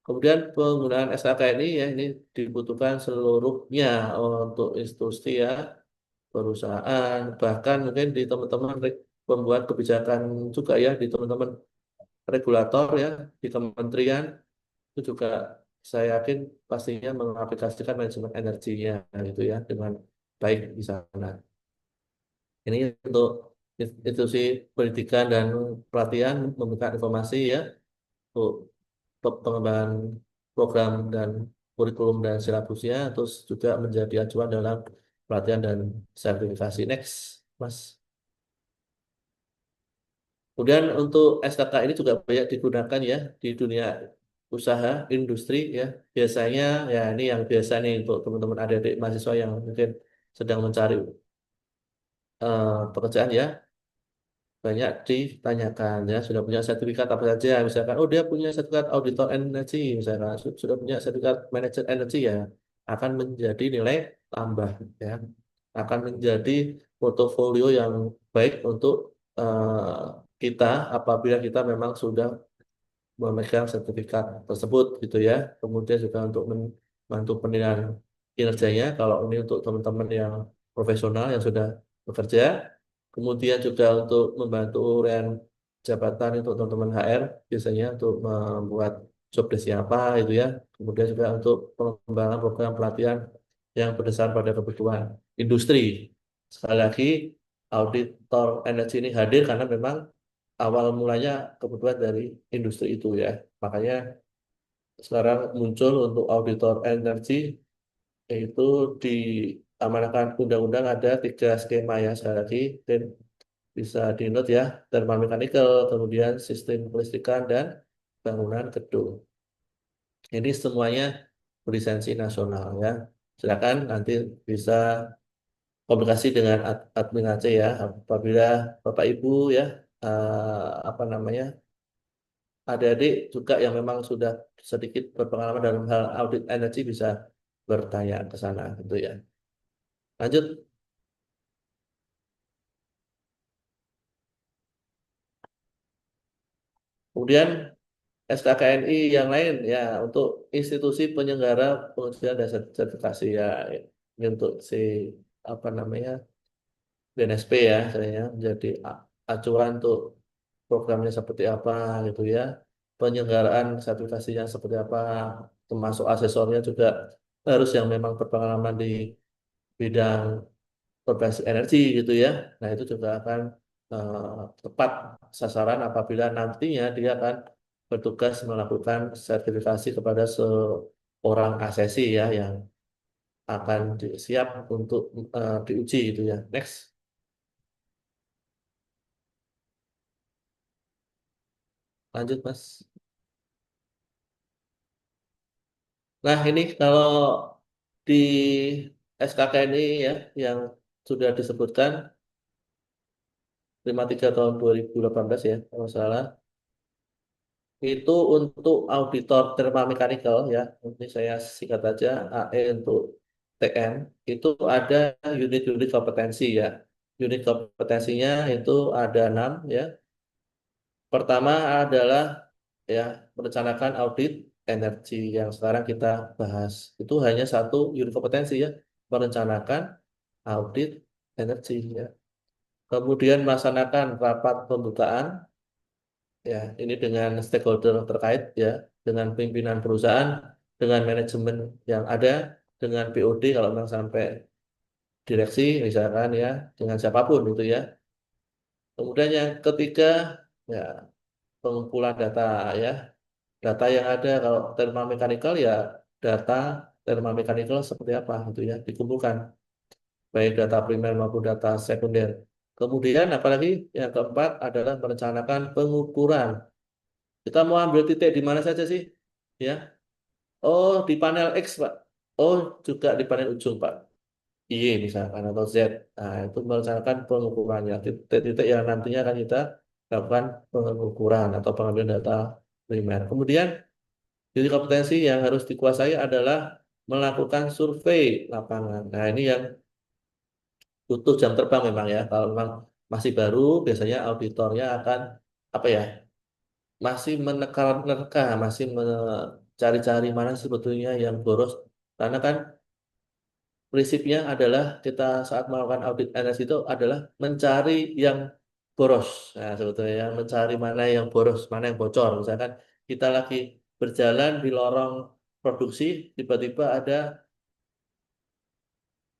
Kemudian penggunaan SKK ini ya ini dibutuhkan seluruhnya untuk institusi ya, perusahaan, bahkan mungkin di teman-teman pembuat kebijakan juga ya, di teman-teman regulator ya, di kementerian itu juga saya yakin pastinya mengaplikasikan manajemen energinya gitu ya dengan baik di sana. Ini untuk institusi pendidikan dan pelatihan memberikan informasi ya untuk pengembangan program dan kurikulum dan silabusnya, terus juga menjadi acuan dalam pelatihan dan sertifikasi. Next, Mas. Kemudian untuk SKK ini juga banyak digunakan ya di dunia usaha, industri ya. Biasanya ya ini yang biasa nih untuk teman-teman adik-adik mahasiswa yang mungkin sedang mencari pekerjaan ya. Banyak ditanyakan ya sudah punya sertifikat apa saja misalkan oh dia punya sertifikat auditor energi misalkan sudah punya sertifikat manager energi ya akan menjadi nilai tambah ya akan menjadi portofolio yang baik untuk kita apabila kita memang sudah memegang sertifikat tersebut gitu ya. Kemudian juga untuk membantu penilaian kinerjanya kalau ini untuk teman-teman yang profesional yang sudah bekerja. Kemudian juga untuk membantu uraian jabatan untuk teman-teman HR biasanya untuk membuat job desk apa itu ya. Kemudian juga untuk pengembangan program pelatihan yang berdasar pada kebutuhan industri. Sekali lagi, auditor energi ini hadir karena memang awal mulanya kebutuhan dari industri itu ya. Makanya sekarang muncul untuk auditor energi yaitu diamanahkan undang-undang ada 3 skema ya sekali lagi dan bisa di note ya thermal mechanical kemudian sistem kelistrikan dan bangunan gedung. Ini semuanya berlisensi nasional ya. Silakan nanti bisa komunikasi dengan admin Aceh ya apabila Bapak Ibu ya apa namanya adik-adik juga yang memang sudah sedikit berpengalaman dalam hal audit energi bisa bertanya ke sana gitu ya. Lanjut. Kemudian SKKNI yang lain ya untuk institusi penyelenggara pengujian dan sertifikasi ya ini untuk si apa namanya BNSP ya saya menjadi acuan untuk programnya seperti apa gitu ya. Penyelenggaraan sertifikasinya seperti apa termasuk asesornya juga harus yang memang berpengalaman di bidang berbasis energi gitu ya. Nah, itu juga akan tepat sasaran apabila nantinya dia akan bertugas melakukan sertifikasi kepada seorang asesi ya yang akan siap untuk diuji itu ya. Next, lanjut Mas. Nah, ini kalau di SKK ini ya yang sudah disebutkan 53 tahun 2018 ya kalau nggak salah itu untuk auditor thermal mechanical ya ini saya singkat aja AE untuk TM itu ada unit-unit kompetensi ya unit kompetensinya itu ada 6 ya pertama adalah ya merencanakan audit energi yang sekarang kita bahas itu hanya satu unit kompetensi ya merencanakan audit energi ya. Kemudian melaksanakan rapat pembukaan ya, ini dengan stakeholder terkait ya, dengan pimpinan perusahaan, dengan manajemen yang ada, dengan BOD kalau memang sampai direksi misalkan ya, dengan siapapun itu ya. Kemudian yang ketiga ya, pengumpulan data ya. Data yang ada kalau thermomechanical ya, data thermomechanical seperti apa itu ya dikumpulkan, baik data primer maupun data sekunder. Kemudian apalagi yang keempat adalah merencanakan pengukuran. Kita mau ambil titik di mana saja sih? Ya. Oh, di panel X, Pak. Oh, juga di panel ujung, Pak. Y misalkan atau Z. Nah, itu merencanakan pengukurannya. Titik-titik yang nantinya akan kita lakukan pengukuran atau pengambilan data primer. Kemudian jadi kompetensi yang harus dikuasai adalah melakukan survei lapangan. Nah, ini yang butuh jam terbang memang ya. Kalau memang masih baru, biasanya auditornya akan apa ya? Masih menerka, masih mencari-cari mana sebetulnya yang boros. Karena kan prinsipnya adalah kita saat melakukan audit energi itu adalah mencari yang boros. Nah, sebetulnya ya, mencari mana yang boros, mana yang bocor. Misalkan kita lagi berjalan di lorong produksi, tiba-tiba ada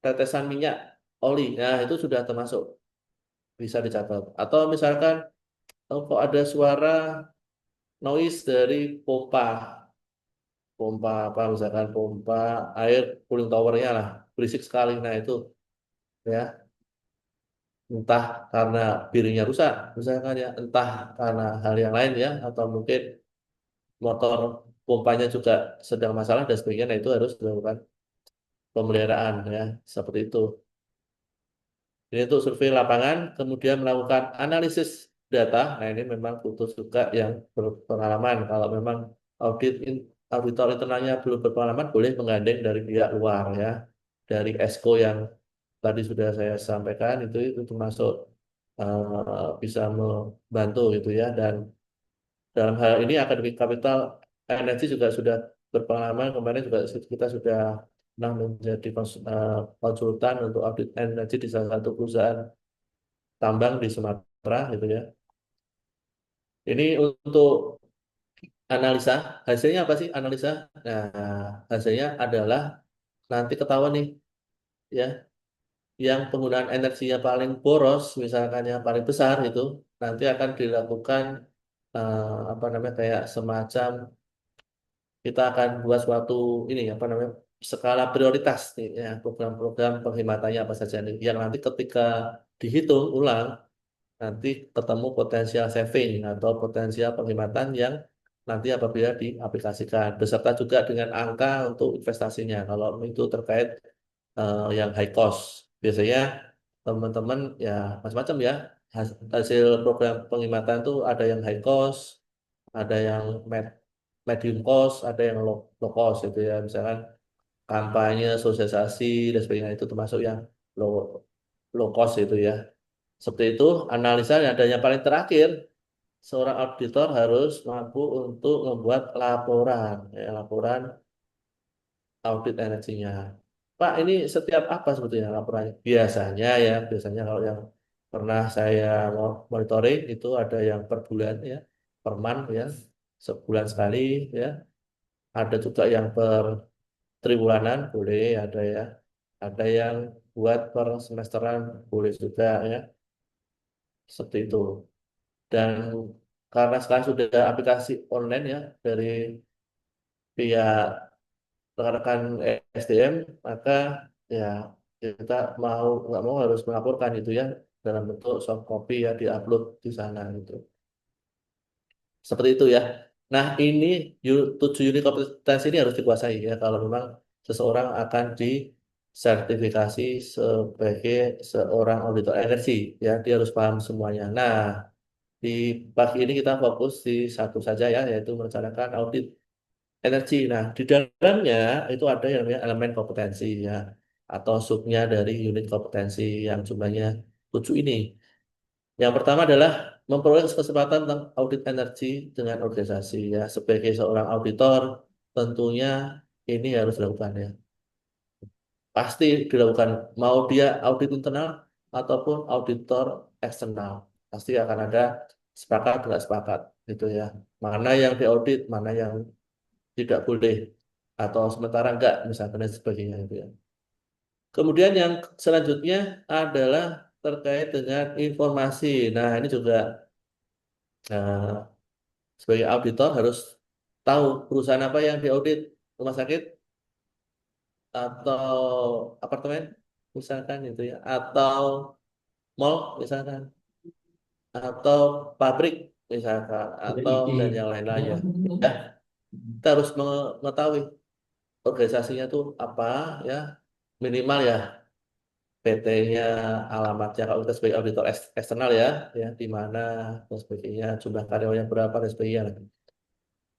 tetesan minyak, oli. Nah, itu sudah termasuk bisa dicatat. Atau misalkan kok ada suara noise dari pompa, pompa apa misalkan pompa air cooling towernya lah, berisik sekali. Nah, itu ya entah karena piringnya rusak, misalkan ya, entah karena hal yang lain ya, atau mungkin motor pompanya juga sedang masalah dan sebagainya. Nah, itu harus dilakukan pemeliharaan ya, seperti itu. Ini untuk survei lapangan, kemudian melakukan analisis data. Nah, ini memang butuh juga yang berpengalaman. Kalau memang auditor internalnya belum berpengalaman, boleh menggandeng dari pihak luar ya, dari ESCO yang tadi sudah saya sampaikan itu termasuk bisa membantu gitu ya. Dan dalam hal ini akademik kapital energi juga sudah berpengalaman. Kemarin juga kita sudah pernah menjadi konsultan untuk audit energi di salah satu perusahaan tambang di Sumatera gitu ya. Ini untuk analisa, hasilnya apa sih analisa? Nah, hasilnya adalah nanti ketahuan nih ya, yang penggunaan energinya paling boros, misalkan yang paling besar itu nanti akan dilakukan apa namanya kayak semacam kita akan buat suatu ini apa namanya skala prioritas nih ya, program-program penghematannya apa saja nih yang nanti ketika dihitung ulang nanti ketemu potensial saving atau potensial penghematan yang nanti apabila diaplikasikan beserta juga dengan angka untuk investasinya kalau itu terkait yang high cost biasanya teman-teman ya macam-macam ya hasil program penghematan itu ada yang high cost ada yang medium cost ada yang low cost itu ya misalkan kampanye sosialisasi dan sebagainya itu termasuk yang low low cost itu ya seperti itu analisa dan yang paling terakhir seorang auditor harus mampu untuk membuat laporan ya, laporan audit energinya. Pak, ini setiap apa sebetulnya laporannya? Biasanya kalau yang pernah saya monitoring itu ada yang per bulan ya, per month ya, sebulan sekali ya. Ada juga yang per triwulanan boleh ada ya. Ada yang buat per semesteran boleh juga ya, seperti itu. Dan karena sekarang sudah aplikasi online ya dari pihak rekan-rekan SDM, maka ya kita mau nggak mau harus melaporkan itu ya dalam bentuk soft copy ya diupload di sana gitu. Seperti itu ya. Nah ini 7 unit kompetensi ini harus dikuasai ya kalau memang seseorang akan disertifikasi sebagai seorang auditor energi ya dia harus paham semuanya. Nah di pagi ini kita fokus di satu saja ya yaitu merencanakan audit energi. Nah, di dalamnya itu ada yang namanya elemen kompetensi ya, atau subnya dari unit kompetensi yang jumlahnya 7 ini. Yang pertama adalah memperoleh kesempatan tentang audit energi dengan organisasi ya. Sebagai seorang auditor, tentunya ini harus dilakukan ya. pasti dilakukan, mau dia audit internal ataupun auditor eksternal, pasti akan ada sepakat nggak sepakat gitu ya, mana yang diaudit, mana yang tidak boleh atau sementara enggak misalkan dan sebagainya gitu ya. Kemudian yang selanjutnya adalah terkait dengan informasi. Nah, ini juga sebagai auditor harus tahu perusahaan apa yang diaudit, rumah sakit atau apartemen misalkan gitu ya, atau mall misalkan, atau pabrik misalkan, atau dan yang lain-lain ya. Ya, kita harus mengetahui organisasinya tuh apa ya, minimal ya PT-nya, alamatnya kalau kita sebagai auditor eksternal ya, ya di mana dan sebagainya, jumlah karyawannya berapa dan sebagainya.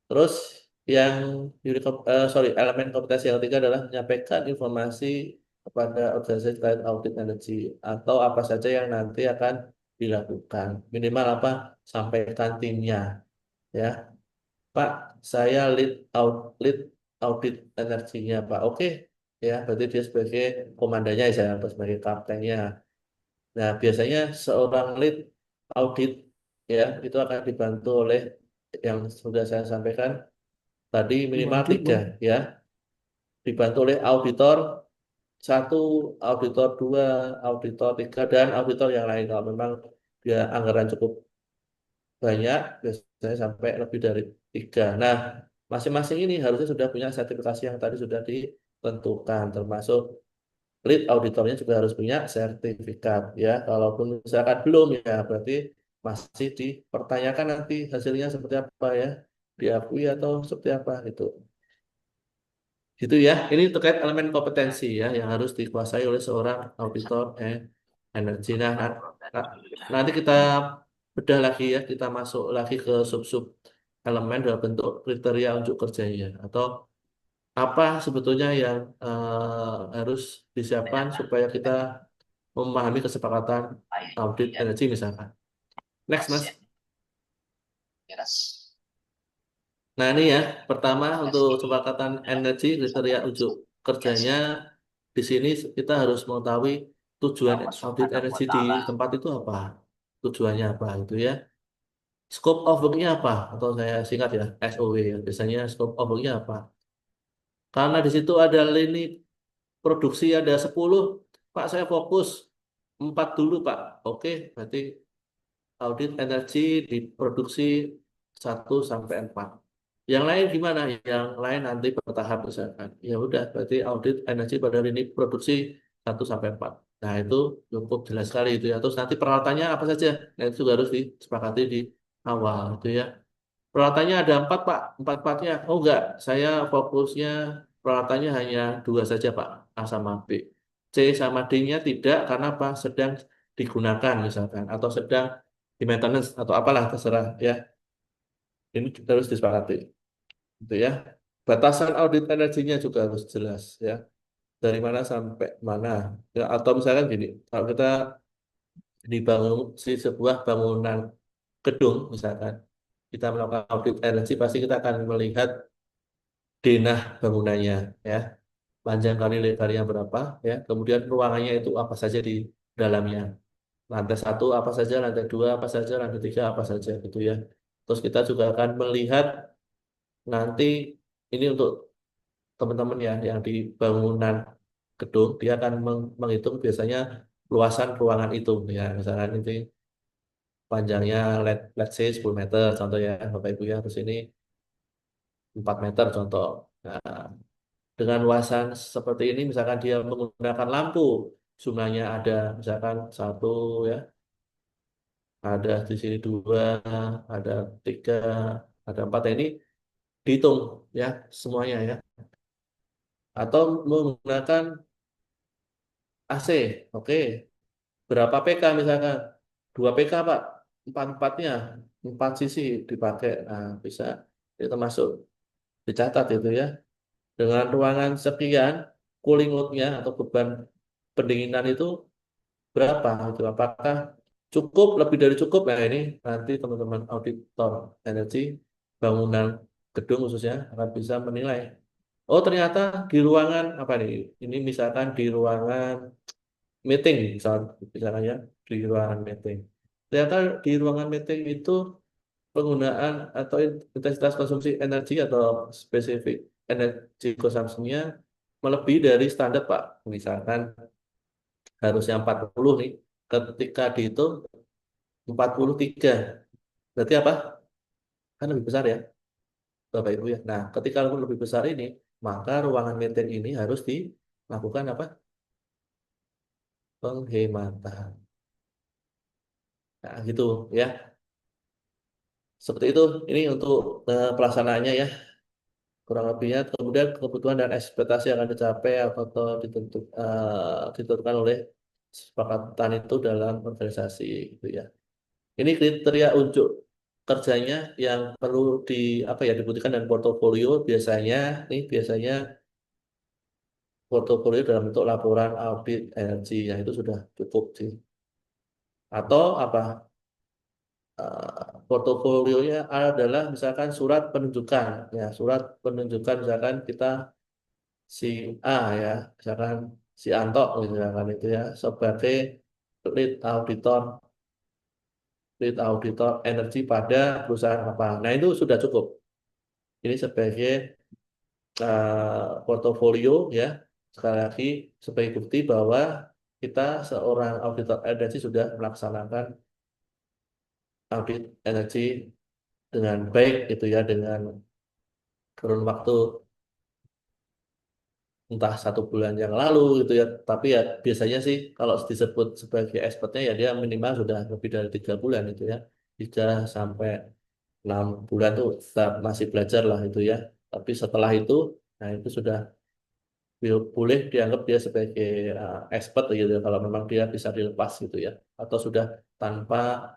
Terus yang elemen kompetensi yang ketiga adalah menyampaikan informasi kepada organisasi terkait audit energi atau apa saja yang nanti akan dilakukan. Minimal apa? Sampaikan timnya ya. Pak, saya lead audit energinya, Pak. Oke, ya berarti dia sebagai komandannya ya, saya atau sebagai kaptennya. Nah, biasanya seorang lead audit ya itu akan dibantu oleh yang sudah saya sampaikan tadi minimal tiga ya, dibantu oleh auditor satu, auditor dua, auditor tiga, dan auditor yang lain kalau memang dia anggaran cukup banyak, biasanya sampai lebih dari tiga. Nah, masing-masing ini harusnya sudah punya sertifikasi yang tadi sudah ditentukan, termasuk lead auditornya juga harus punya sertifikat ya. Kalaupun misalkan belum ya berarti masih dipertanyakan nanti hasilnya seperti apa ya, diakui atau seperti apa gitu. Gitu ya. Ini terkait elemen kompetensi ya yang harus dikuasai oleh seorang auditor energi. Nah, nanti kita bedah lagi ya, kita masuk lagi ke sub-sub elemen dalam bentuk kriteria unjuk kerjanya atau apa sebetulnya yang harus disiapkan supaya kita memahami kesepakatan audit energi misalkan. Next, Mas. Nah, ini ya, pertama untuk kesepakatan energi kriteria unjuk kerjanya di sini kita harus mengetahui tujuan audit energi di tempat itu apa, tujuannya apa itu ya. Scope of work-nya apa? Atau saya singkat ya, SOW ya. Biasanya scope of work-nya apa? Karena di situ ada lini produksi ada 10, Pak saya fokus 4 dulu Pak. Oke, berarti audit energi di produksi 1 sampai 4. Yang lain gimana? Yang lain nanti bertahap misalkan. Ya udah, berarti audit energi pada lini produksi 1 sampai 4. Nah itu cukup jelas sekali itu ya. Terus nanti peralatannya apa saja? Nah itu juga harus disepakati di awal itu ya. Peralatannya ada 4 Pak, empat-empatnya. Oh enggak, saya fokusnya peralatannya hanya 2 saja Pak, A sama B. C sama D-nya tidak karena apa? Sedang digunakan misalkan atau sedang di maintenance atau apalah terserah ya. Ini kita harus disepakati, gitu ya. Batasan audit energinya juga harus jelas ya. Dari mana sampai mana. Ya, atau misalkan gini, kalau kita dibangun sebuah bangunan gedung misalkan, kita melakukan audit energi pasti kita akan melihat denah bangunannya ya, panjang kali lebarnya berapa ya, kemudian ruangannya itu apa saja di dalamnya, lantai satu apa saja, lantai dua apa saja, lantai tiga apa saja gitu ya. Terus kita juga akan melihat nanti ini untuk teman-teman ya yang di bangunan gedung, dia akan menghitung biasanya luasan ruangan itu ya, misalkan ini panjangnya let's say 10 meter contoh ya Bapak Ibu ya, terus ini 4 meter contoh. Nah, dengan luasan seperti ini, misalkan dia menggunakan lampu, jumlahnya ada misalkan satu ya, ada di sini dua, ada tiga, ada empat. Nah, ini dihitung ya semuanya ya. Atau menggunakan AC, oke. Berapa PK misalkan? 2 PK Pak, empat-empatnya, 4 sisi dipakai. Nah, bisa itu termasuk dicatat itu ya. Dengan ruangan sekian, cooling load-nya atau beban pendinginan itu berapa gitu, apakah cukup, lebih dari cukup. Nah ini nanti teman-teman auditor energi bangunan gedung khususnya akan bisa menilai, Oh ternyata di ruangan apa nih? Ini misalkan di ruangan meeting, misalkan ya di ruangan meeting. Ternyata di ruangan meeting itu penggunaan atau intensitas konsumsi energi atau spesifik energi konsumsinya melebihi dari standar Pak. Misalkan harusnya 40 nih, ketika dihitung 43. Berarti apa? Kan lebih besar ya, Bapak Ibu ya. Nah, ketika lebih besar ini, maka ruangan meeting ini harus dilakukan apa? Penghematan. Nah, gitu ya. Seperti itu. Ini untuk pelaksanaannya ya. Kurang lebihnya. Kemudian kebutuhan dan ekspektasi yang akan dicapai atau ditentukan oleh kesepakatan itu dalam organisasi gitu ya. Ini kriteria unjuk kerjanya yang perlu di apa ya dibuktikan dan portofolio biasanya portofolio dalam bentuk laporan audit energi yang itu sudah cukup sih. Atau apa portofolionya adalah misalkan surat penunjukan ya surat penunjukan misalkan kita si A ya misalkan si Anto misalkan itu ya sebagai lead auditor energi pada perusahaan apa. Nah itu sudah cukup. Ini sebagai portofolio ya sekali lagi sebagai bukti bahwa kita seorang auditor energi sudah melaksanakan audit energi dengan baik gitu ya dengan kurun waktu entah 1 bulan yang lalu gitu ya tapi ya biasanya sih kalau disebut sebagai expertnya ya dia minimal sudah lebih dari 3 bulan itu ya 3 sampai 6 bulan tuh tetap masih belajar lah itu ya tapi setelah itu nah itu sudah boleh dianggap dia sebagai expert gitu ya kalau memang dia bisa dilepas gitu ya atau sudah tanpa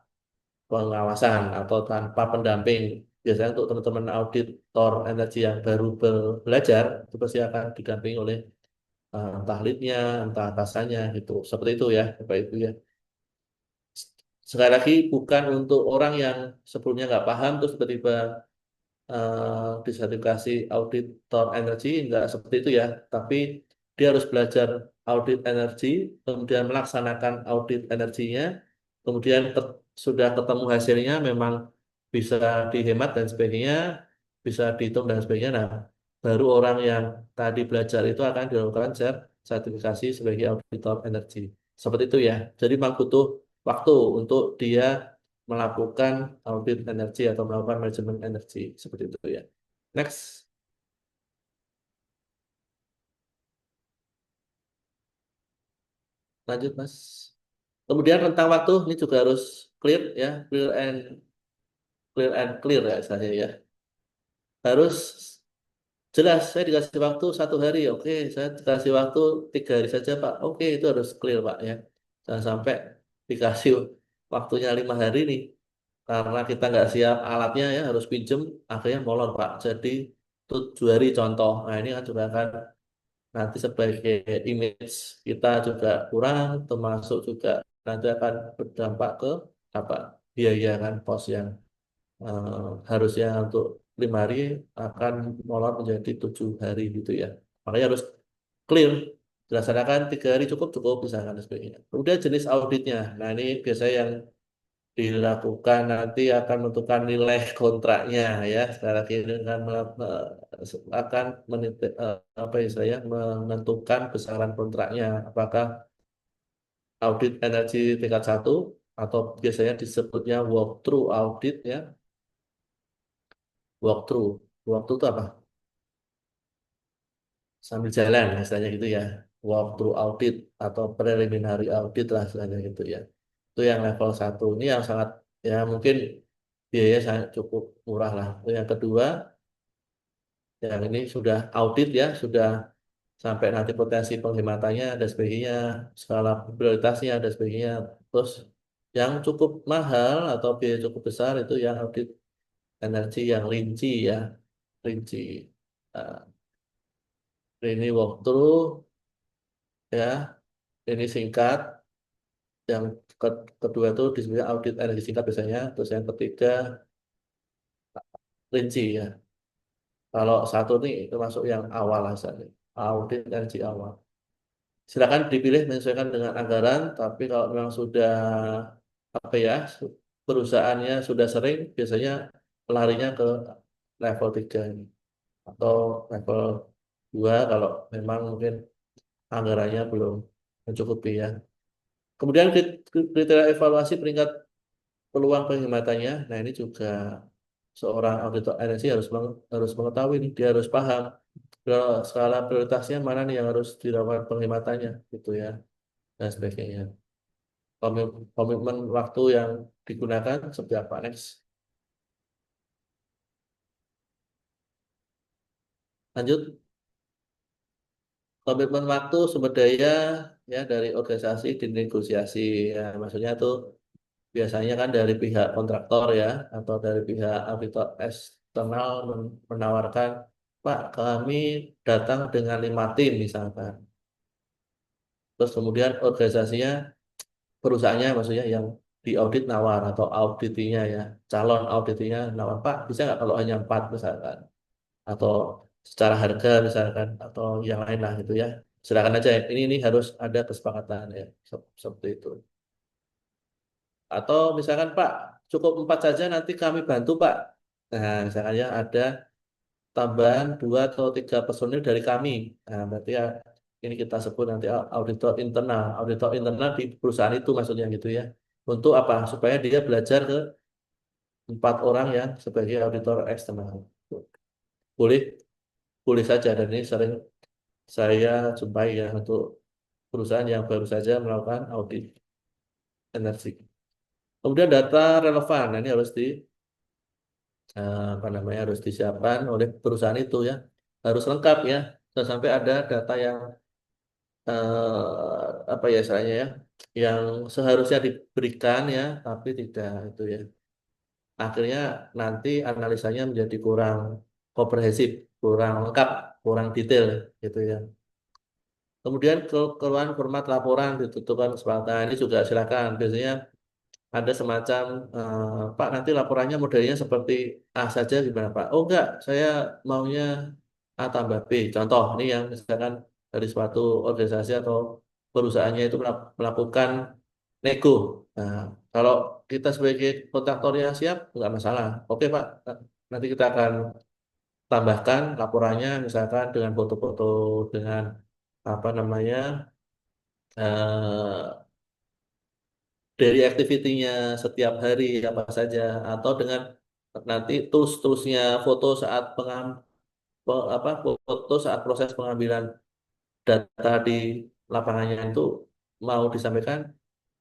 pengawasan atau tanpa pendamping. Biasanya untuk teman-teman auditor energi yang baru belajar itu pasti akan didampingi oleh entah leadnya, entah atasannya gitu. Seperti itu ya, Bapak Ibu ya. Sekali lagi bukan untuk orang yang sebelumnya nggak paham terus tiba-tiba disertifikasi auditor energi nggak seperti itu ya. Tapi dia harus belajar audit energi, kemudian melaksanakan audit energinya, kemudian sudah ketemu hasilnya memang bisa dihemat dan sebagainya, bisa dihitung dan sebagainya. Nah, baru orang yang tadi belajar itu akan dilakukan sertifikasi sebagai auditor energi. Seperti itu ya. Jadi memang butuh waktu untuk dia melakukan audit energi atau melakukan manajemen energi. Seperti itu ya. Next, lanjut Mas. Kemudian rentang waktu ini juga harus clear ya, clear ya saya ya. Harus jelas, saya dikasih waktu 1 hari, oke. Saya dikasih waktu 3 hari saja, Pak. Oke, itu harus clear, Pak ya. Jangan sampai dikasih waktunya 5 hari nih, karena kita nggak siap alatnya ya, harus pinjem, akhirnya molor, Pak. Jadi 7 hari contoh. Nah, ini kan juga akan nanti sebagai image kita juga kurang, termasuk juga nanti akan berdampak ke apa biaya kan, pos yang harusnya untuk 5 hari akan molor menjadi 7 hari gitu ya. Makanya harus clear. Dilaksanakan 3 hari cukup cukup misalkan dan sebagainya. Kemudian jenis auditnya. Nah ini biasanya yang dilakukan nanti akan menentukan nilai kontraknya ya. Sekali lagi ini akan apa ya saya menentukan besaran kontraknya. Apakah audit energi tingkat 1 atau biasanya disebutnya walkthrough audit ya. Walkthrough. Walkthrough itu apa? Sambil jalan istilahnya gitu ya. Walkthrough audit atau preliminary audit lah istilahnya gitu ya. Itu yang level 1. Ini yang sangat ya mungkin biaya sangat cukup murah lah. Itu yang kedua, yang ini sudah audit ya, sudah sampai nanti potensi penghematannya dan sebagainya, skala prioritasnya dan sebagainya. Terus yang cukup mahal atau biaya cukup besar itu yang audit energi yang rinci ya, rinci. Nah, ini walkthrough ya, ini singkat. Yang kedua itu disebut audit energi singkat biasanya. Terus yang ketiga rinci ya. Kalau satu nih itu masuk yang awal asalnya, audit energi awal. Silakan dipilih menyesuaikan dengan anggaran, tapi kalau memang sudah apa ya, perusahaannya sudah sering, biasanya larinya ke level 3 ini atau level 2 kalau memang mungkin anggarannya belum mencukupi ya. Kemudian kriteria evaluasi peringkat peluang penghematannya. Nah, ini juga seorang auditor energi harus mengetahui nih, dia harus paham skala prioritasnya mana nih yang harus dilakukan penghematannya gitu ya dan sebagainya. Komitmen waktu yang digunakan seperti apa? Next. Lanjut. Komitmen waktu sumber daya ya dari organisasi dinegosiasi ya, maksudnya tuh biasanya kan dari pihak kontraktor ya atau dari pihak auditor eksternal menawarkan, Pak, kami datang dengan 5 tim misalkan. Terus kemudian organisasinya, perusahaannya maksudnya yang diaudit nawar atau auditinya ya, calon auditinya nawar, Pak, bisa nggak kalau hanya 4 misalkan, atau secara harga misalkan, atau yang lain lah gitu ya. Silakan aja, ini harus ada kesepakatan ya, seperti itu. Atau misalkan Pak, cukup 4 saja nanti kami bantu Pak. Nah, misalkan ya ada tambahan 2 atau 3 personil dari kami. Nah, berarti ya ini kita sebut nanti auditor internal. Auditor internal di perusahaan itu maksudnya gitu ya. Untuk apa? Supaya dia belajar ke 4 orang yang sebagai auditor eksternal. Boleh, boleh saja dan ini sering saya jumpai ya untuk perusahaan yang baru saja melakukan audit energi. Kemudian data relevan, nah, ini harus apa namanya harus disiapkan oleh perusahaan itu ya, harus lengkap ya, jangan sampai ada data yang apa ya istilahnya ya, yang seharusnya diberikan ya tapi tidak itu ya, akhirnya nanti analisanya menjadi kurang komprehensif, kurang lengkap, kurang detail gitu ya. Kemudian keluhan format laporan ditentukan kesepakatan, ini juga silakan biasanya ada semacam Pak nanti laporannya modelnya seperti A saja gimana Pak? Oh enggak, saya maunya A tambah B. Contoh ini yang misalkan dari suatu organisasi atau perusahaannya itu melakukan nego. Nah, kalau kita sebagai kontraktornya siap, enggak masalah. Oke Pak, nanti kita akan tambahkan laporannya misalkan dengan foto-foto, dengan apa namanya eh, dari aktivitinya setiap hari apa saja, atau dengan nanti tools-toolsnya foto saat apa foto saat proses pengambilan data di lapangannya itu mau disampaikan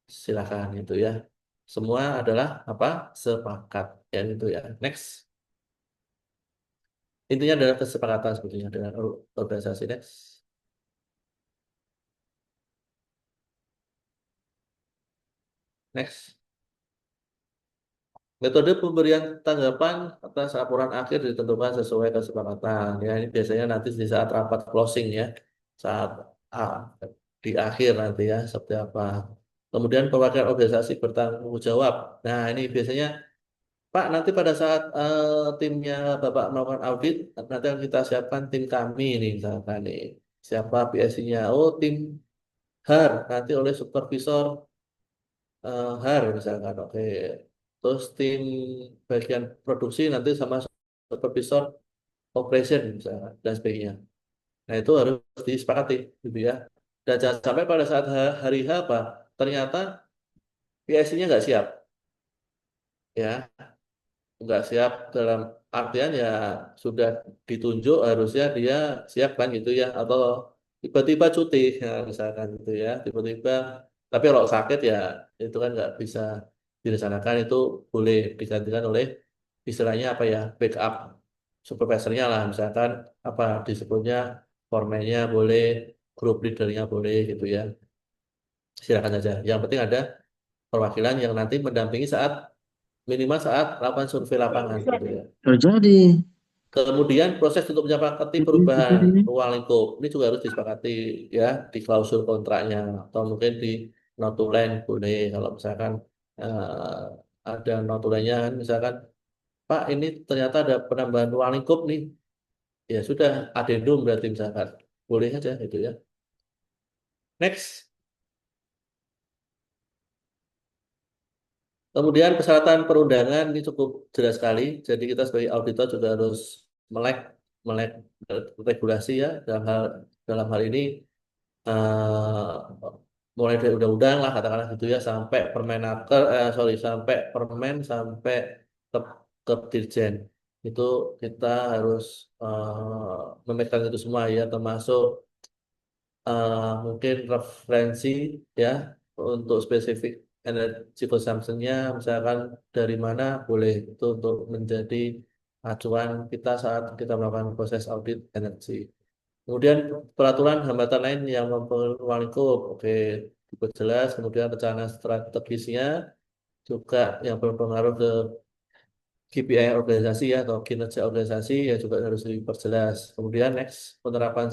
silakan itu ya, semua adalah apa sepakat ya itu ya. Next, intinya adalah kesepakatan sebetulnya dengan organisasi. Next. Next. Metode pemberian tanggapan atas laporan akhir ditentukan sesuai kesepakatan. Ya, ini biasanya nanti di saat rapat closing ya, saat ah, di akhir nanti ya, seperti apa. Kemudian perwakilan organisasi bertanggung jawab. Nah, ini biasanya Pak nanti pada saat timnya Bapak melakukan audit, nanti akan kita siapkan tim kami nih, misalkan nih. Siapa PSC-nya? Oh, tim HAR nanti oleh supervisor HAR misalkan, oke. Terus tim bagian produksi nanti sama supervisor operation misalkan dan sebagainya. Nah itu harus disepakati, gitu ya. Dan jangan sampai pada saat hari H apa, ternyata PSC-nya nggak siap, ya, nggak siap dalam artian ya sudah ditunjuk harusnya dia siap kan gitu ya, atau tiba-tiba cuti, ya, misalkan gitu ya, tiba-tiba. Tapi kalau sakit ya itu kan nggak bisa direncanakan, itu boleh digantikan oleh istilahnya apa ya, backup supervisornya lah, misalkan apa disebutnya foreman-nya boleh, group leader-nya boleh gitu ya, silakan saja. Yang penting ada perwakilan yang nanti mendampingi saat minimal saat melakukan survei lapangan gitu ya. Terjadi. Kemudian proses untuk menyepakati perubahan ruang lingkup ini juga harus disepakati ya di klausul kontraknya, atau mungkin di notulen boleh kalau misalkan ada notulennya kan, misalkan Pak ini ternyata ada penambahan ruang lingkup nih, ya sudah adendum berarti misalkan boleh saja itu ya. Next. Kemudian persyaratan perundangan ini cukup jelas sekali. Jadi kita sebagai auditor juga harus melek melek regulasi ya dalam hal ini eh, mulai dari undang-undang lah katakanlah gitu ya sampai Permenaker sampai Permen sampai ke, ke Dirjen itu kita harus memegang itu semua ya termasuk mungkin referensi ya untuk spesifik energy consumption-nya misalkan dari mana boleh itu untuk menjadi acuan kita saat kita melakukan proses audit energi. Kemudian peraturan hambatan lain yang mempengaruhi lingkup, oke, diperjelas. Kemudian rencana strategisnya juga yang berpengaruh ke KPI organisasi ya atau kinerja organisasi ya juga harus diperjelas. Kemudian next penerapan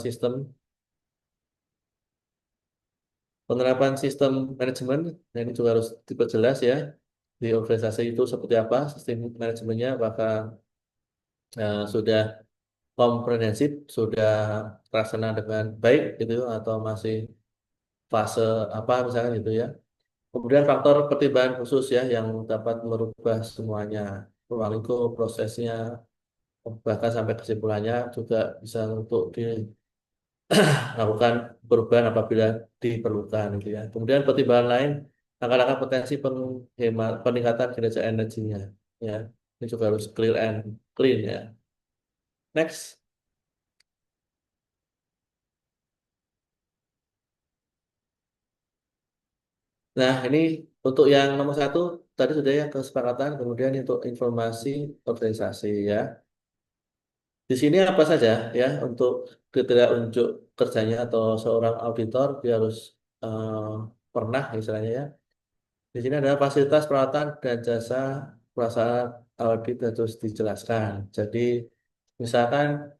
sistem manajemen, nah ini juga harus diperjelas ya di organisasi itu seperti apa sistem manajemennya, apakah sudah komprehensif, sudah terlaksana dengan baik gitu atau masih fase apa misalkan gitu ya. Kemudian faktor pertimbangan khusus ya yang dapat merubah semuanya, ruang lingkup, prosesnya, bahkan sampai kesimpulannya juga bisa untuk dilakukan perubahan apabila diperlukan gitu ya. Kemudian pertimbangan lain, langkah-langkah potensi peningkatan kinerja energinya ya. Ini juga harus clear and clean ya. Next. Nah, ini untuk yang nomor satu tadi sudah ya kesepakatan, kemudian untuk informasi organisasi ya. Di sini apa saja ya untuk kriteria unjuk kerjanya atau seorang auditor dia harus eh, pernah misalnya ya. Di sini ada fasilitas peralatan dan jasa perasaan audit harus dijelaskan. Jadi misalkan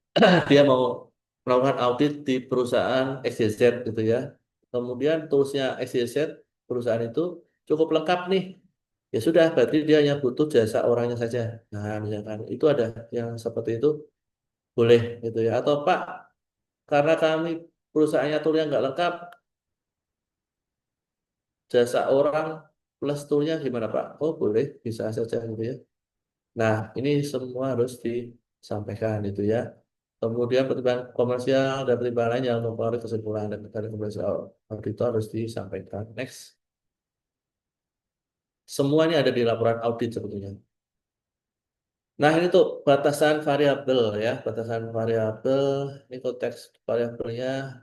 dia mau melakukan audit di perusahaan XYZ gitu ya. Kemudian toolsnya XYZ perusahaan itu cukup lengkap nih. Ya sudah, berarti dia hanya butuh jasa orangnya saja. Nah, misalkan itu ada yang seperti itu boleh gitu ya. Atau Pak, karena kami perusahaannya toolnya nggak lengkap, jasa orang plus toolnya gimana Pak? Oh boleh, bisa saja gitu ya. Nah, ini semua harus disampaikan itu ya. Kemudian pertimbangan komersial dan pertimbangan lain yang mempengaruhi kesimpulan dan dari komersial auditor harus disampaikan. Next. Semua ini ada di laporan audit sebetulnya. Nah, ini tuh batasan variabel ya, batasan variabel, ini konteks variabelnya.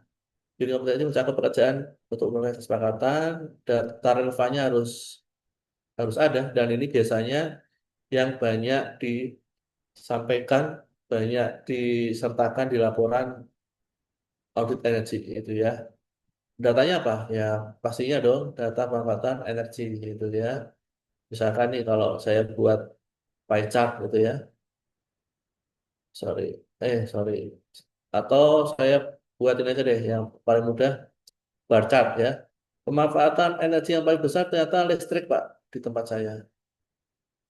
Jadi ini mencakup pekerjaan untuk melakukan kesepakatan dan relevannya harus harus ada dan ini biasanya yang banyak disampaikan, banyak disertakan di laporan audit energi itu ya. Datanya apa? Ya pastinya dong data pemanfaatan energi gitu ya. Misalkan nih kalau saya buat pie chart gitu ya, sorry, sorry. Atau saya buatin aja deh yang paling mudah bar chart ya. Pemanfaatan energi yang paling besar ternyata listrik Pak di tempat saya.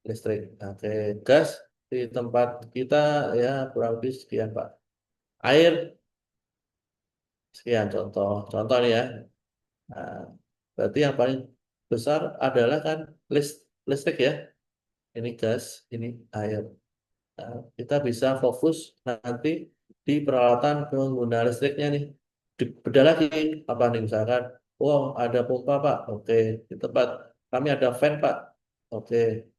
Listrik. Oke, gas di tempat kita ya kurang lebih sekian Pak. Air sekian contoh. Contoh nih ya. Nah, berarti yang paling besar adalah kan listrik ya. Ini gas, ini air. Nah, kita bisa fokus nanti di peralatan pengguna listriknya nih. Beda lagi apa nih misalkan, wow ada pompa Pak, oke. Di tempat kami ada fan Pak, oke.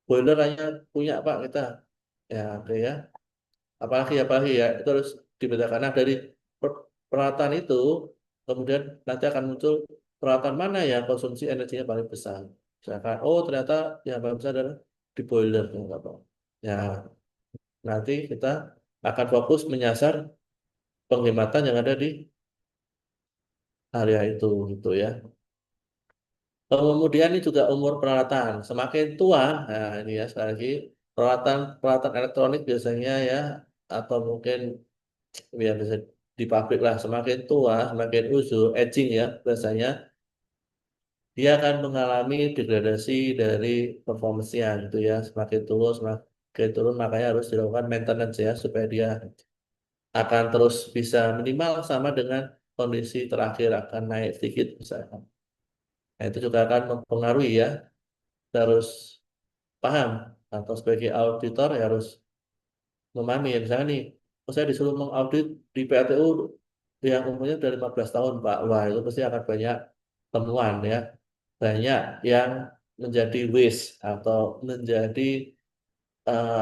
Boiler hanya punya Pak kita, ya oke ya. Apalagi ya itu harus dibedakan. Nah dari peralatan itu kemudian nanti akan muncul peralatan mana yang konsumsi energinya paling besar. Misalkan, oh ternyata yang paling besar adalah di boiler, ya, nggak apa. Ya, nanti kita akan fokus menyasar penghematan yang ada di area itu gitu ya. Kemudian ini juga umur peralatan. Semakin tua, nah ini ya sekali lagi peralatan peralatan elektronik biasanya ya atau mungkin ya bisa di pabrik lah semakin tua, semakin usul, aging ya biasanya dia akan mengalami degradasi dari performance-nya gitu ya. Semakin turun makanya harus dilakukan maintenance ya supaya dia akan terus bisa minimal sama dengan kondisi terakhir, akan naik sedikit misalkan. Nah, itu juga akan mempengaruhi ya. Kita harus paham atau sebagai auditor ya harus memahami. Ya, misalnya nih, saya disuruh mengaudit di PLTU yang umurnya udah 15 tahun, Pak. Wah, itu pasti akan banyak temuan ya. Banyak yang menjadi waste atau menjadi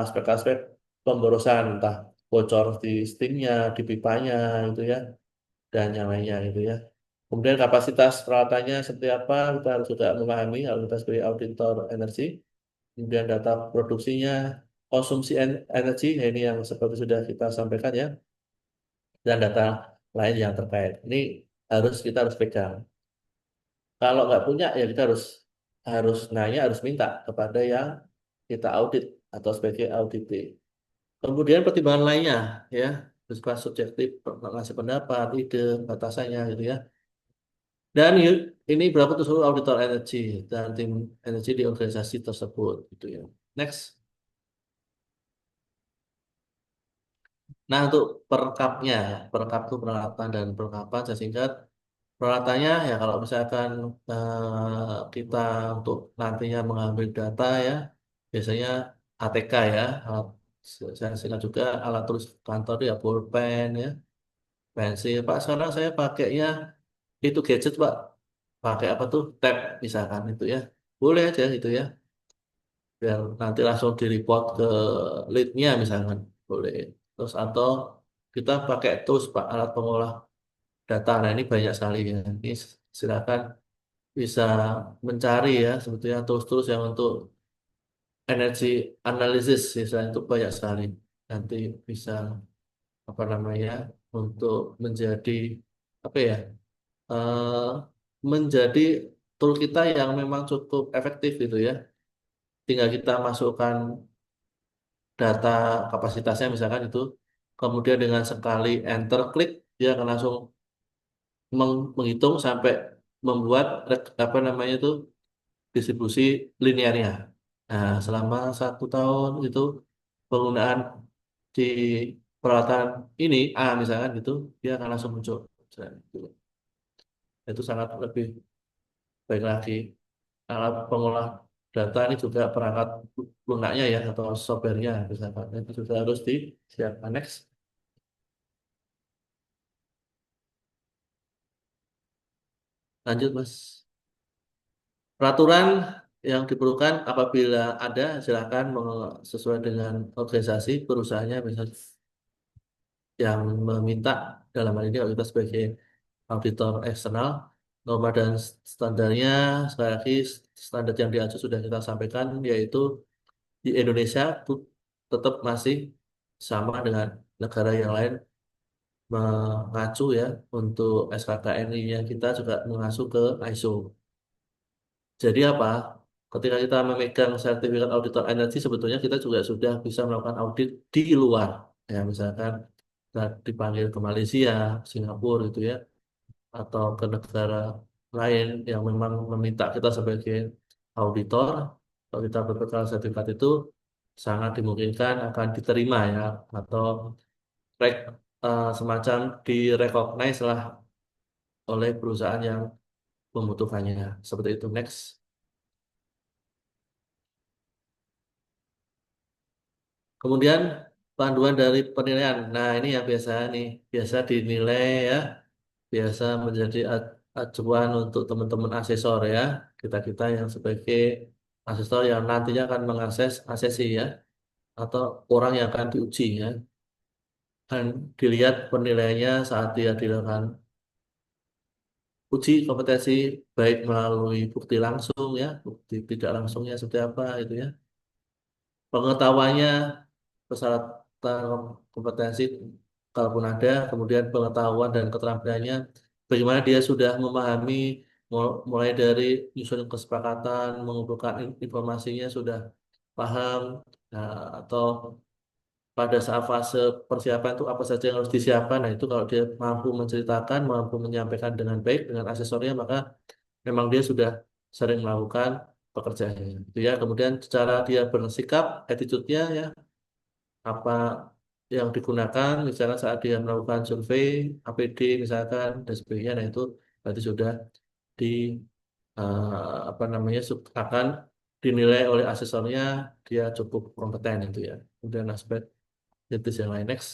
aspek-aspek pemborosan, entah bocor di steamnya, di pipanya itu ya, dan yang lainnya itu ya. Kemudian kapasitas peralatannya seperti apa, kita harus juga memahami kalau kita sebagai auditor energi. Kemudian data produksinya, konsumsi energi, ya ini yang seperti sudah kita sampaikan ya, dan data lain yang terkait. Ini kita harus pegang. Kalau nggak punya ya kita harus harus nanya, harus minta kepada yang kita audit atau sebagai audit. Kemudian pertimbangan lainnya ya, bersifat subjektif, ngasih pendapat, ide, batasannya gitu ya. Dan ini berapa tuh seluruh auditor energi dan tim energi di organisasi tersebut gitu ya. Next. Nah, untuk perkapnya, perkap itu peralatan dan perlengkapan saya singkat. Peralatannya ya kalau misalkan kita untuk nantinya mengambil data ya, biasanya ATK ya, alat, saya singkat juga alat tulis kantor ya, pulpen ya, pensil. Pak, sekarang saya pakainya itu gadget, Pak. Pakai apa tuh? Tab misalkan itu ya. Boleh aja itu ya. Biar nanti langsung di-report ke lead-nya misalkan. Boleh. Terus atau kita pakai tools, Pak, alat pengolah data. Nah, ini banyak sekali ya. Ini silakan bisa mencari ya sebetulnya tools-tools yang untuk energi analisis misalnya itu banyak sekali. Nanti bisa apa namanya untuk menjadi apa ya? eh, menjadi tool kita yang memang cukup efektif gitu ya. Tinggal kita masukkan data kapasitasnya misalkan itu, kemudian dengan sekali enter klik dia akan langsung menghitung sampai membuat apa namanya itu distribusi linearnya. Nah, selama 1 tahun itu penggunaan di peralatan ini A misalkan gitu, dia akan langsung muncul. Misalnya gitu. Itu sangat lebih baik lagi. Alat pengolah data ini juga perangkat lunaknya ya atau softwarenya misalkan itu juga harus disiapkan. Next. Lanjut Mas. Peraturan yang diperlukan apabila ada silakan sesuai dengan organisasi perusahaannya misalnya yang meminta dalam hal ini kalau kita sebagai auditor eksternal norma dan standarnya sekali lagi standar yang diacu sudah kita sampaikan yaitu di Indonesia tetap masih sama dengan negara yang lain mengacu ya untuk SKKNI-nya kita juga mengacu ke ISO. Jadi apa? Ketika kita memegang sertifikat auditor energi sebetulnya kita juga sudah bisa melakukan audit di luar. Ya misalkan kita dipanggil ke Malaysia, Singapura gitu ya, atau ke negara lain yang memang meminta kita sebagai auditor. Kalau kita berbekal sertifikat itu sangat dimungkinkan akan diterima ya atau semacam direcognize lah oleh perusahaan yang membutuhkannya. Seperti itu. Next. Kemudian panduan dari penilaian. Nah, ini yang biasa nih, biasa dinilai ya, biasa menjadi acuan untuk teman-teman asesor ya. Kita-kita yang sebagai asesor yang nantinya akan mengakses asesi ya, atau orang yang akan diuji ya. Dan dilihat penilaiannya saat dia dilakukan uji kompetensi baik melalui bukti langsung ya, bukti tidak langsungnya seperti apa itu ya. Pengetahuannya persyaratan kompetensi kalaupun ada, kemudian pengetahuan dan keterampilannya, bagaimana dia sudah memahami mulai dari nyusun kesepakatan, mengumpulkan informasinya sudah paham, nah, atau pada saat fase persiapan itu apa saja yang harus disiapkan. Nah itu kalau dia mampu menceritakan, mampu menyampaikan dengan baik dengan asesornya, maka memang dia sudah sering melakukan pekerjaannya. Itu ya. Kemudian cara dia bersikap, attitude-nya ya apa yang digunakan, misalkan saat dia melakukan survei APD misalkan dan sebagainya, nah itu berarti sudah di apa namanya akan dinilai oleh asesornya dia cukup kompeten itu ya. Kemudian aspek kritis yang lain next.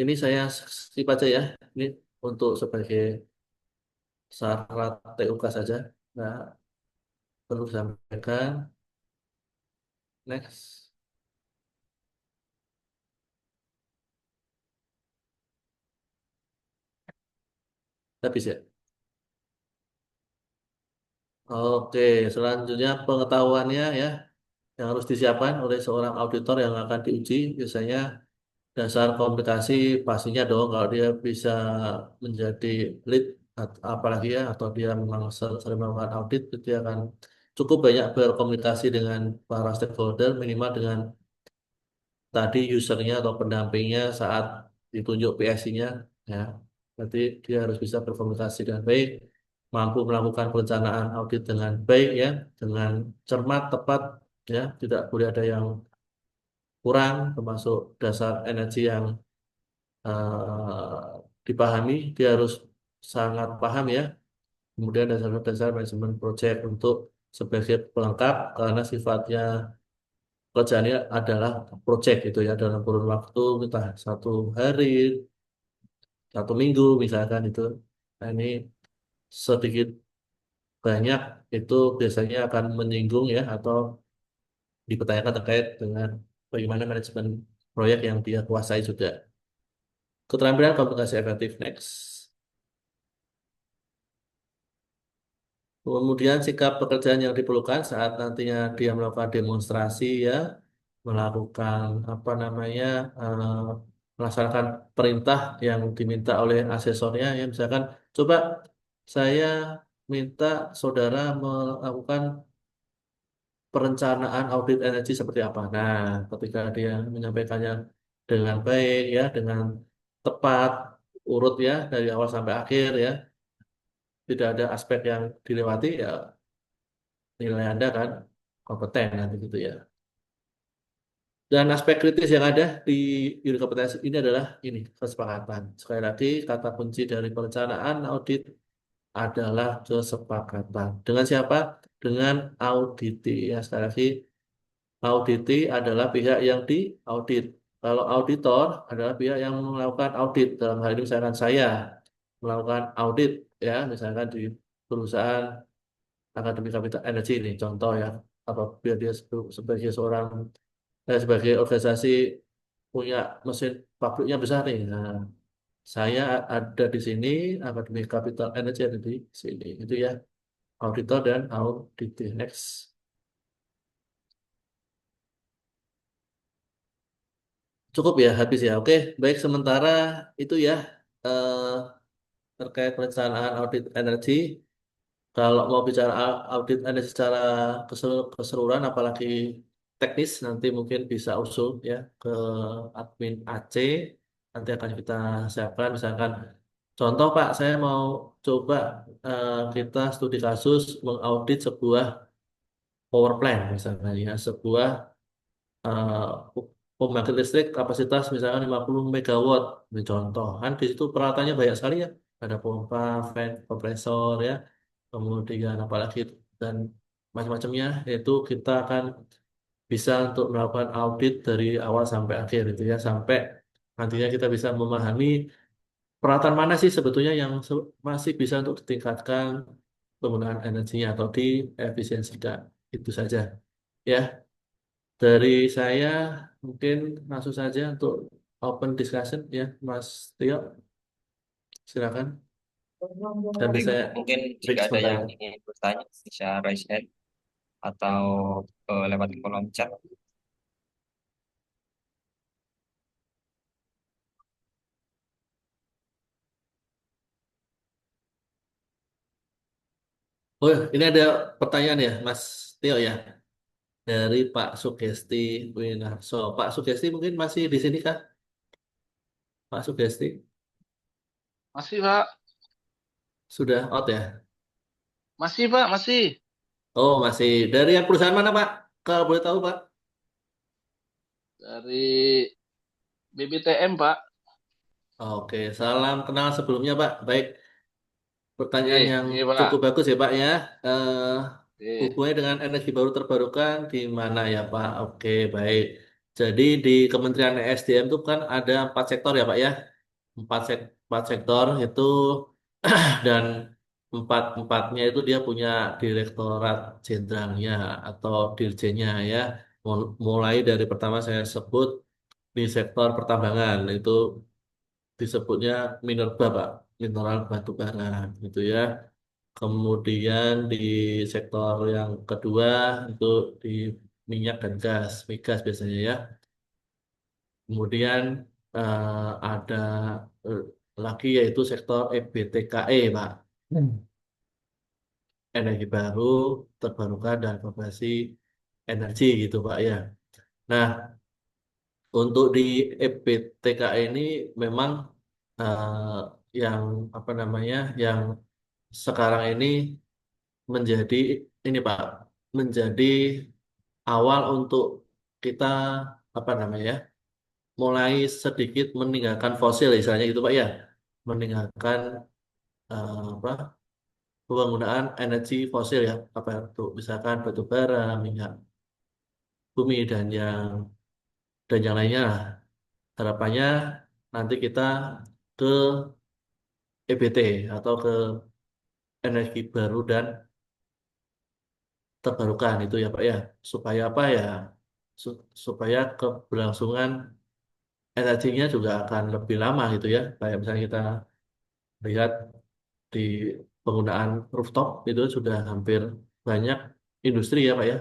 Ini saya skip aja ya. Ini untuk sebagai syarat TUK saja. Nah, perlu disampaikan. Next. Habis ya. Oke, selanjutnya pengetahuannya ya yang harus disiapkan oleh seorang auditor yang akan diuji. Biasanya dasar komunikasi pastinya dong kalau dia bisa menjadi lead apalagi ya atau dia memang sering melakukan audit dia akan cukup banyak berkomunikasi dengan para stakeholder minimal dengan tadi usernya atau pendampingnya saat ditunjuk PSC-nya ya. Berarti dia harus bisa berkomunikasi dengan baik, mampu melakukan perencanaan audit dengan baik ya, dengan cermat, tepat ya, tidak boleh ada yang kurang termasuk dasar energi yang dipahami, dia harus sangat paham ya. Kemudian dasar-dasar manajemen project untuk sebagai pelengkap karena sifatnya kerjaannya adalah project gitu ya dalam kurun waktu entah 1 hari, 1 minggu misalkan itu. Nah, ini sedikit banyak itu biasanya akan menyinggung ya atau dipertanyakan terkait dengan bagaimana manajemen proyek yang dia kuasai juga. Keterampilan komunikasi efektif next. Kemudian sikap pekerjaan yang diperlukan saat nantinya dia melakukan demonstrasi ya, melakukan apa namanya, melaksanakan perintah yang diminta oleh asesornya ya, misalkan coba saya minta saudara melakukan perencanaan audit energi seperti apa. Nah, ketika dia menyampaikannya dengan baik ya, dengan tepat, urut ya dari awal sampai akhir ya, tidak ada aspek yang dilewati ya nilai Anda kan kompeten nanti gitu ya. Dan aspek kritis yang ada di unit kompetensi ini adalah ini kesepakatan. Sekali lagi kata kunci dari perencanaan audit adalah kesepakatan. Dengan siapa? Dengan auditi ya. Sekali lagi auditi adalah pihak yang diaudit. Kalau auditor adalah pihak yang melakukan audit. Dalam hal ini misalkan saya melakukan audit ya, misalkan di perusahaan Akademi Kapital Energi ini contoh ya. Apabila dia sebagai seorang sebagai organisasi punya mesin pabriknya besar nih. Nah, saya ada di sini, Akademi Capital Energy ada di sini. Itu ya, auditor dan audit. Next. Cukup ya, habis ya. Oke, baik sementara itu ya eh, terkait perencanaan audit energi. Kalau mau bicara audit energi secara keseluruhan, apalagi teknis, nanti mungkin bisa usul ya ke admin AC. Nanti akan kita siapkan, misalkan contoh Pak, saya mau coba kita studi kasus mengaudit sebuah power plant misalnya ya, sebuah eh, pembangkit listrik kapasitas misalkan 50 megawatt. Ini contoh kan di situ peralatannya banyak sekali ya. Ada pompa, fan, kompresor ya, kemudian apalagi dan macam-macamnya. Itu kita akan bisa untuk melakukan audit dari awal sampai akhir itu ya, sampai nantinya kita bisa memahami peralatan mana sih sebetulnya yang masih bisa untuk ditingkatkan penggunaan energinya atau diefisiensikan. Itu saja. Ya, dari saya mungkin langsung saja untuk open discussion ya, Mas Tio. Silakan. Dan Baik, bisa mungkin break jika ada sebentar yang ya. ingin bertanya bisa raise hand atau lewat kolom chat. Oh, ini ada pertanyaan ya, Mas Tio ya, dari Pak Sugesti Winarso. Pak Sugesti mungkin masih di sini kah? Pak Sugesti Masih, Pak. sudah out ya? Masih Pak, masih. Oh, masih. Dari yang perusahaan mana, Pak? Kalau boleh tahu, Pak. Dari BBTM Pak. Oke, salam kenal sebelumnya, Pak. Baik, pertanyaan yang Pak. cukup bagus ya, Pak ya. Eh, Oke. Hubungannya dengan energi baru terbarukan di mana ya, Pak? Oke, baik. Jadi di Kementerian ESDM itu kan ada 4 sektor ya, Pak ya. Empat sektor itu dan empatnya itu dia punya direktorat jenderalnya atau dirjennya ya. Mulai dari pertama saya sebut di sektor pertambangan itu disebutnya minerba Pak, mineral batu bara gitu ya. Kemudian di sektor yang kedua itu di minyak dan gas, migas biasanya ya. Kemudian ada eh, lagi yaitu sektor EBTKE Pak. Energi baru, terbarukan dan berbasis energi gitu Pak ya. Nah, untuk di EBTK ini memang yang apa namanya, yang sekarang ini menjadi ini Pak, menjadi awal untuk kita apa namanya, ya, mulai sedikit meninggalkan fosil istilahnya gitu Pak ya, meninggalkan apa penggunaan energi fosil ya, apa itu misalkan batu bara, minyak bumi dan yang lainnya lah. Harapannya nanti kita ke EBT atau ke energi baru dan terbarukan itu ya Pak ya. Supaya apa ya? Supaya keberlangsungan energinya juga akan lebih lama gitu ya. Kayak misalnya kita lihat di penggunaan rooftop itu sudah hampir banyak industri ya Pak ya.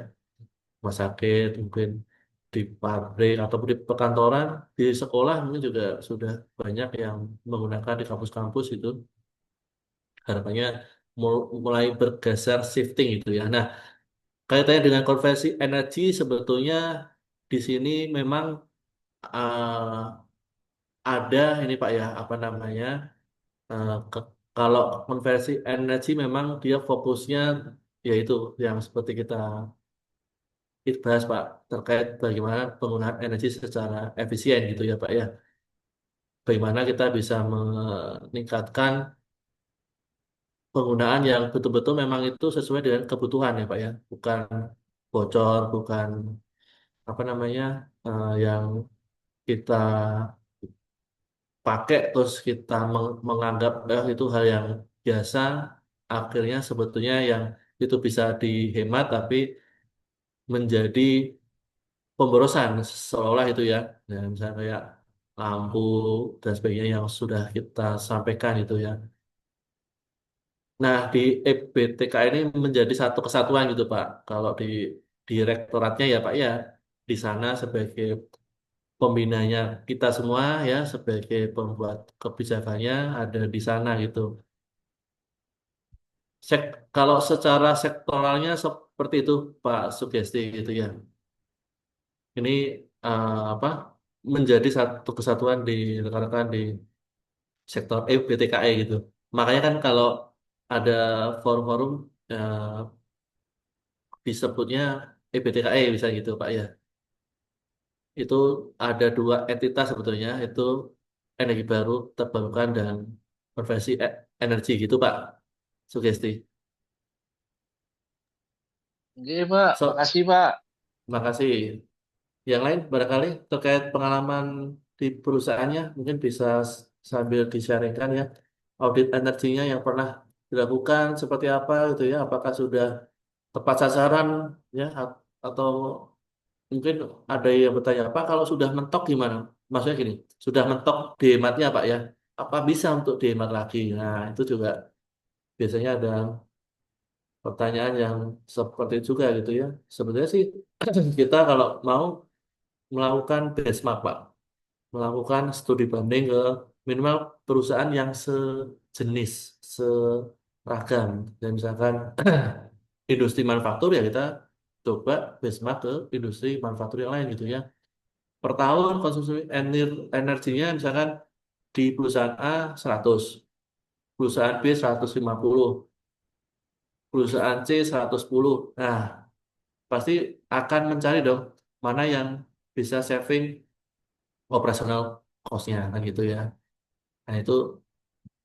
Rumah sakit mungkin di pabrik ataupun di perkantoran, di sekolah mungkin juga sudah banyak yang menggunakan di kampus-kampus itu. Harapannya mulai bergeser shifting itu ya. Nah, kaitannya dengan konversi energi sebetulnya di sini memang ada ini Pak ya, apa namanya? Kalau konversi energi memang dia fokusnya yaitu yang seperti kita bahas Pak, terkait bagaimana penggunaan energi secara efisien gitu ya Pak ya. Bagaimana kita bisa meningkatkan penggunaan yang betul-betul memang itu sesuai dengan kebutuhan ya Pak ya, bukan bocor, bukan apa namanya, yang kita pakai terus kita menganggap itu hal yang biasa, akhirnya sebetulnya yang itu bisa dihemat tapi menjadi pemborosan seolah itu ya. Nah, misalnya kayak lampu dan sebagainya yang sudah kita sampaikan itu ya. Nah, di EBTK ini menjadi satu kesatuan gitu Pak. Kalau di direktoratnya ya Pak ya, di sana sebagai pembinanya kita semua ya, sebagai pembuat kebijakannya ada di sana gitu. Kalau secara sektoralnya seperti itu Pak Sugesti gitu ya. Ini apa menjadi satu kesatuan di rekan-rekan di sektor BTKE gitu. Makanya kan kalau ada forum-forum disebutnya EBTKE bisa gitu Pak ya. Itu ada dua entitas sebetulnya, itu energi baru terbarukan dan konversi energi gitu Pak Sugesti. Oke Pak, So, makasih Pak. makasih. Yang lain barangkali terkait pengalaman di perusahaannya mungkin bisa sambil di-sharingkan ya. Audit energinya yang pernah dilakukan seperti apa gitu ya. Apakah sudah tepat sasaran ya atau mungkin ada yang bertanya, Pak kalau sudah mentok gimana? Maksudnya gini, sudah mentok dihematnya Pak ya. Apa bisa untuk dihemat lagi? Nah, itu juga biasanya ada pertanyaan yang seperti itu juga gitu ya. Sebenarnya sih kita kalau mau melakukan benchmark Pak, melakukan studi banding ke minimal perusahaan yang sejenis, seragam. Dan misalkan industri manufaktur ya kita coba benchmark ke industri manufaktur yang lain gitu ya. Per tahun konsumsi energinya misalkan di perusahaan A 100, perusahaan B 150. perusahaan C 110. Nah, pasti akan mencari dong mana yang bisa saving operasional cost-nya kan gitu ya. Nah, itu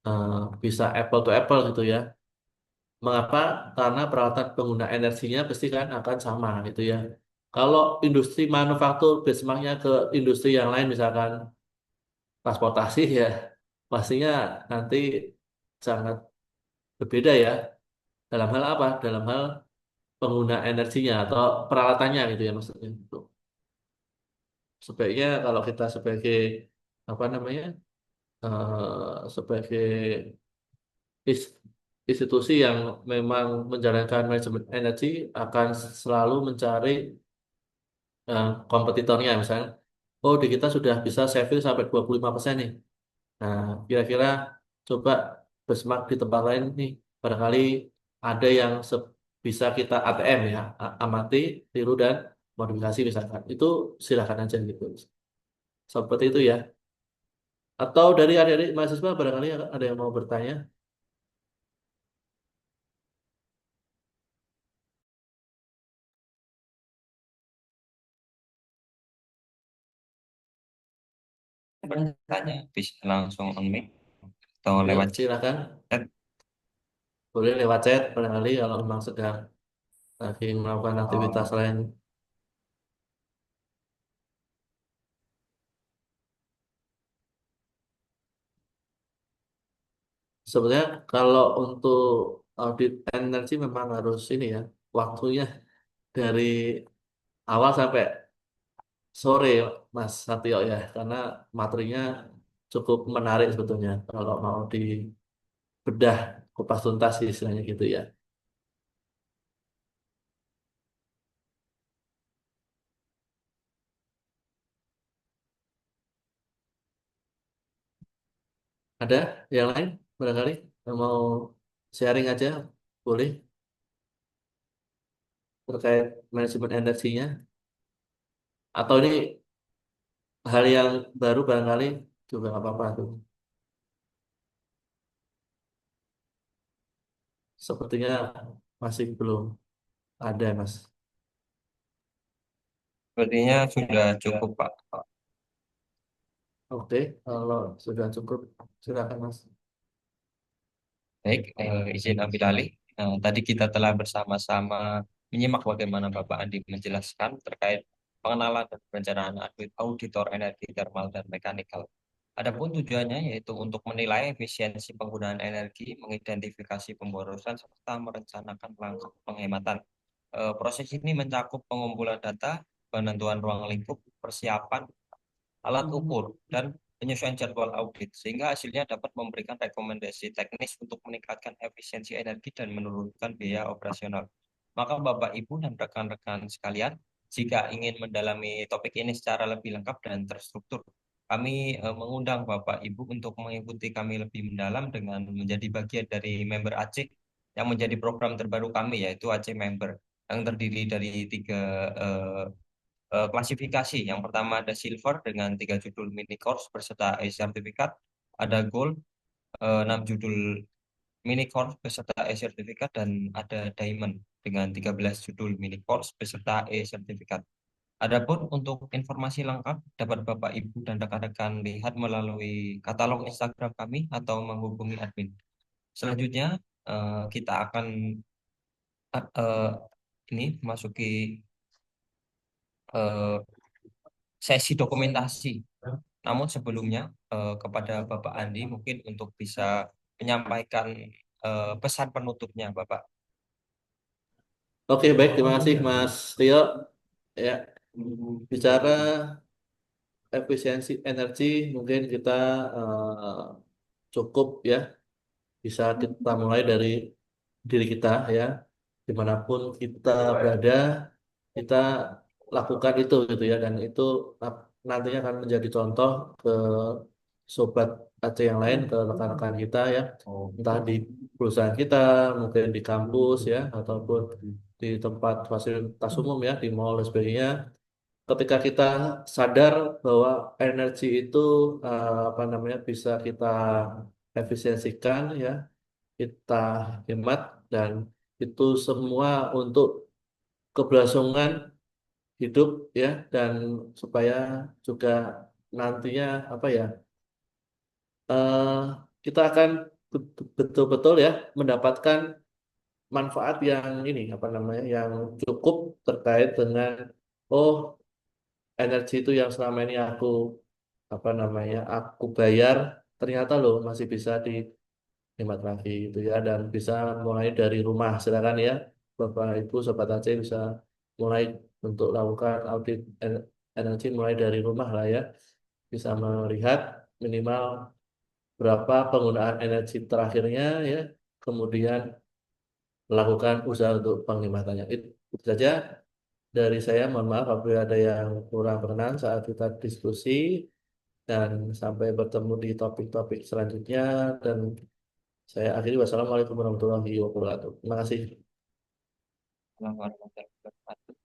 eh, bisa apple to apple gitu ya. Mengapa? Karena peralatan pengguna energinya pasti kan akan sama gitu ya. Kalau industri manufaktur benchmarknya ke industri yang lain misalkan transportasi ya, pastinya nanti sangat berbeda ya. Dalam hal apa? Dalam hal pengguna energinya atau peralatannya gitu ya maksudnya. Gitu. Sebaiknya kalau kita sebagai apa namanya sebagai is- institusi yang memang menjalankan manajemen energi akan selalu mencari kompetitornya misalnya, oh di kita sudah bisa saving sampai 25% nih. Nah, kira-kira coba benchmark di tempat lain nih, barangkali ada yang bisa kita ATM ya, amati, tiru dan modifikasi misalkan. Itu silakan aja gitu. Seperti itu ya. Atau dari adik-adik mahasiswa barangkali ada yang mau bertanya. Bertanya bisa langsung on mic atau Yuk, lewat silakan. chat. Boleh lewat chat barangkali kalau memang sedang lagi melakukan aktivitas lain. Sebenarnya kalau untuk audit energi memang harus ini ya, waktunya dari awal sampai sore Mas Satyo ya, karena materinya cukup menarik sebetulnya kalau mau dibedah kupas tuntas sih istilahnya gitu ya. Ada yang lain barangkali yang mau sharing aja boleh terkait manajemen energinya atau ini hal yang baru barangkali juga nggak apa-apa tuh. Sepertinya masih belum ada Mas. Sepertinya sudah cukup, Pak. Oke, kalau sudah cukup silakan Mas. Baik, izin ambil alih. Tadi kita telah bersama-sama menyimak bagaimana Bapak Andi menjelaskan terkait pengenalan dan perencanaan auditor energi thermal dan mekanikal. Adapun tujuannya yaitu untuk menilai efisiensi penggunaan energi, mengidentifikasi pemborosan, serta merencanakan langkah penghematan. Proses ini mencakup pengumpulan data, penentuan ruang lingkup, persiapan alat ukur, dan penyesuaian jadwal audit, sehingga hasilnya dapat memberikan rekomendasi teknis untuk meningkatkan efisiensi energi dan menurunkan biaya operasional. Maka Bapak, Ibu, dan rekan-rekan sekalian, jika ingin mendalami topik ini secara lebih lengkap dan terstruktur, kami mengundang Bapak Ibu untuk mengikuti kami lebih mendalam dengan menjadi bagian dari member ACIK yang menjadi program terbaru kami, yaitu ACIK Member, yang terdiri dari tiga eh, klasifikasi. Yang pertama ada silver dengan 3 judul mini course beserta e-sertifikat, ada gold 6 judul mini course beserta e-sertifikat, dan ada diamond dengan 13 judul mini course beserta e-sertifikat. Adapun untuk informasi lengkap dapat Bapak Ibu dan rekan-rekan lihat melalui katalog Instagram kami atau menghubungi admin. Selanjutnya kita akan eh, ini masuki eh, sesi dokumentasi. Namun sebelumnya kepada Bapak Andi mungkin untuk bisa menyampaikan pesan penutupnya, Bapak. Oke, baik, terima kasih Mas Tio. Ya, bicara efisiensi energi mungkin kita eh, cukup ya bisa kita mulai dari diri kita ya, dimanapun kita berada, kita lakukan itu gitu ya, dan itu nantinya akan menjadi contoh ke sobat Aceh yang lain, ke rekan-rekan kita ya, entah di perusahaan kita, mungkin di kampus ya, ataupun di tempat fasilitas umum ya, di mall dan sebagainya. Ketika kita sadar bahwa energi itu apa namanya bisa kita efisiensikan ya, kita hemat dan Itu semua untuk keberlangsungan hidup ya, dan supaya juga nantinya apa ya, eh, kita akan betul-betul ya mendapatkan manfaat yang ini apa namanya, yang cukup terkait dengan, oh, energi itu yang selama ini aku apa namanya aku bayar ternyata loh masih bisa dihemat lagi gitu ya, dan bisa mulai dari rumah. Silakan ya Bapak Ibu Sobat Aceh bisa mulai untuk lakukan audit energi mulai dari rumah lah ya, bisa melihat minimal berapa penggunaan energi terakhirnya ya, kemudian melakukan usaha untuk penghematannya. Itu saja dari saya. Mohon maaf apabila ada yang kurang berkenan saat kita diskusi, dan sampai bertemu di topik-topik selanjutnya. Dan saya akhiri, wassalamualaikum warahmatullahi wabarakatuh. Terima kasih.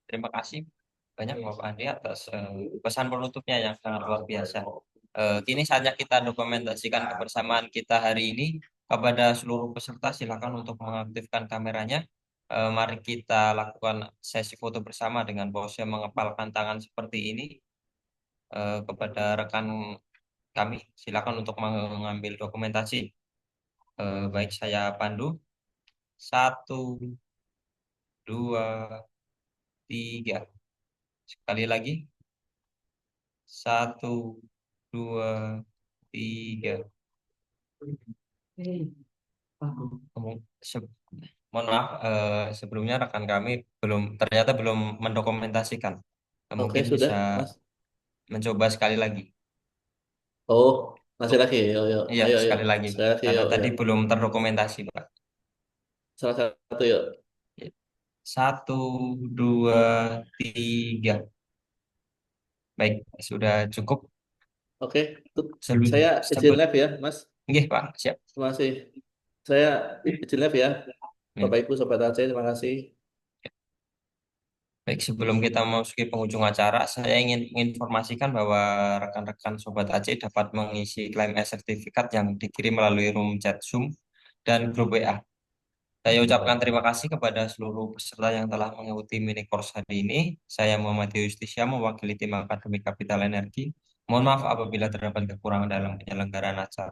Terima kasih banyak Bapak Andi atas pesan penutupnya yang sangat luar biasa. Kini saatnya kita dokumentasikan kebersamaan kita hari ini. Kepada seluruh peserta silakan untuk mengaktifkan kameranya. Mari kita lakukan sesi foto bersama dengan pose mengepalkan tangan seperti ini. Kepada rekan kami silakan untuk mengambil dokumentasi. Baik saya pandu. Satu, dua, tiga. Sekali lagi. Satu, dua, tiga. Kemu- se- Mohon maaf, sebelumnya rekan kami ternyata belum mendokumentasikan. Oke, Mungkin sudah, bisa Mas. mencoba sekali lagi. Oh, masih Untuk lagi. Yuk, yuk. Iya, Ayo, yuk. sekali lagi, Pak. Sekali lagi, Karena yuk, tadi yuk. belum terdokumentasi, Pak. Salah satu, yuk. Satu, dua, tiga. Baik, sudah cukup. Oke, Sebelum saya izin sebut, live ya, Mas. Nggih, Pak. Siap. Terima kasih. Saya izin live ya. Ya. Bapak Ibu Sobat Aceh, terima kasih. Baik, sebelum kita memasuki penghujung acara, saya ingin menginformasikan bahwa rekan-rekan Sobat Aceh dapat mengisi klaim e-sertifikat yang dikirim melalui room chat Zoom dan grup WA. Saya ucapkan terima kasih kepada seluruh peserta yang telah mengikuti mini course hari ini. Saya Muhammad Yustisya mewakili tim Akademi Kapital Energi. Mohon maaf apabila terdapat kekurangan dalam penyelenggaraan acara.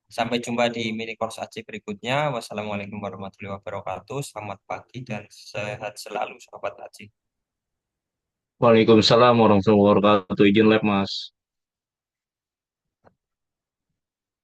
Sampai jumpa di mini course Aceh berikutnya. Wassalamualaikum warahmatullahi wabarakatuh. Selamat pagi dan sehat selalu, Sobat Aceh. Waalaikumsalam warahmatullahi wabarakatuh. Izin lab, Mas.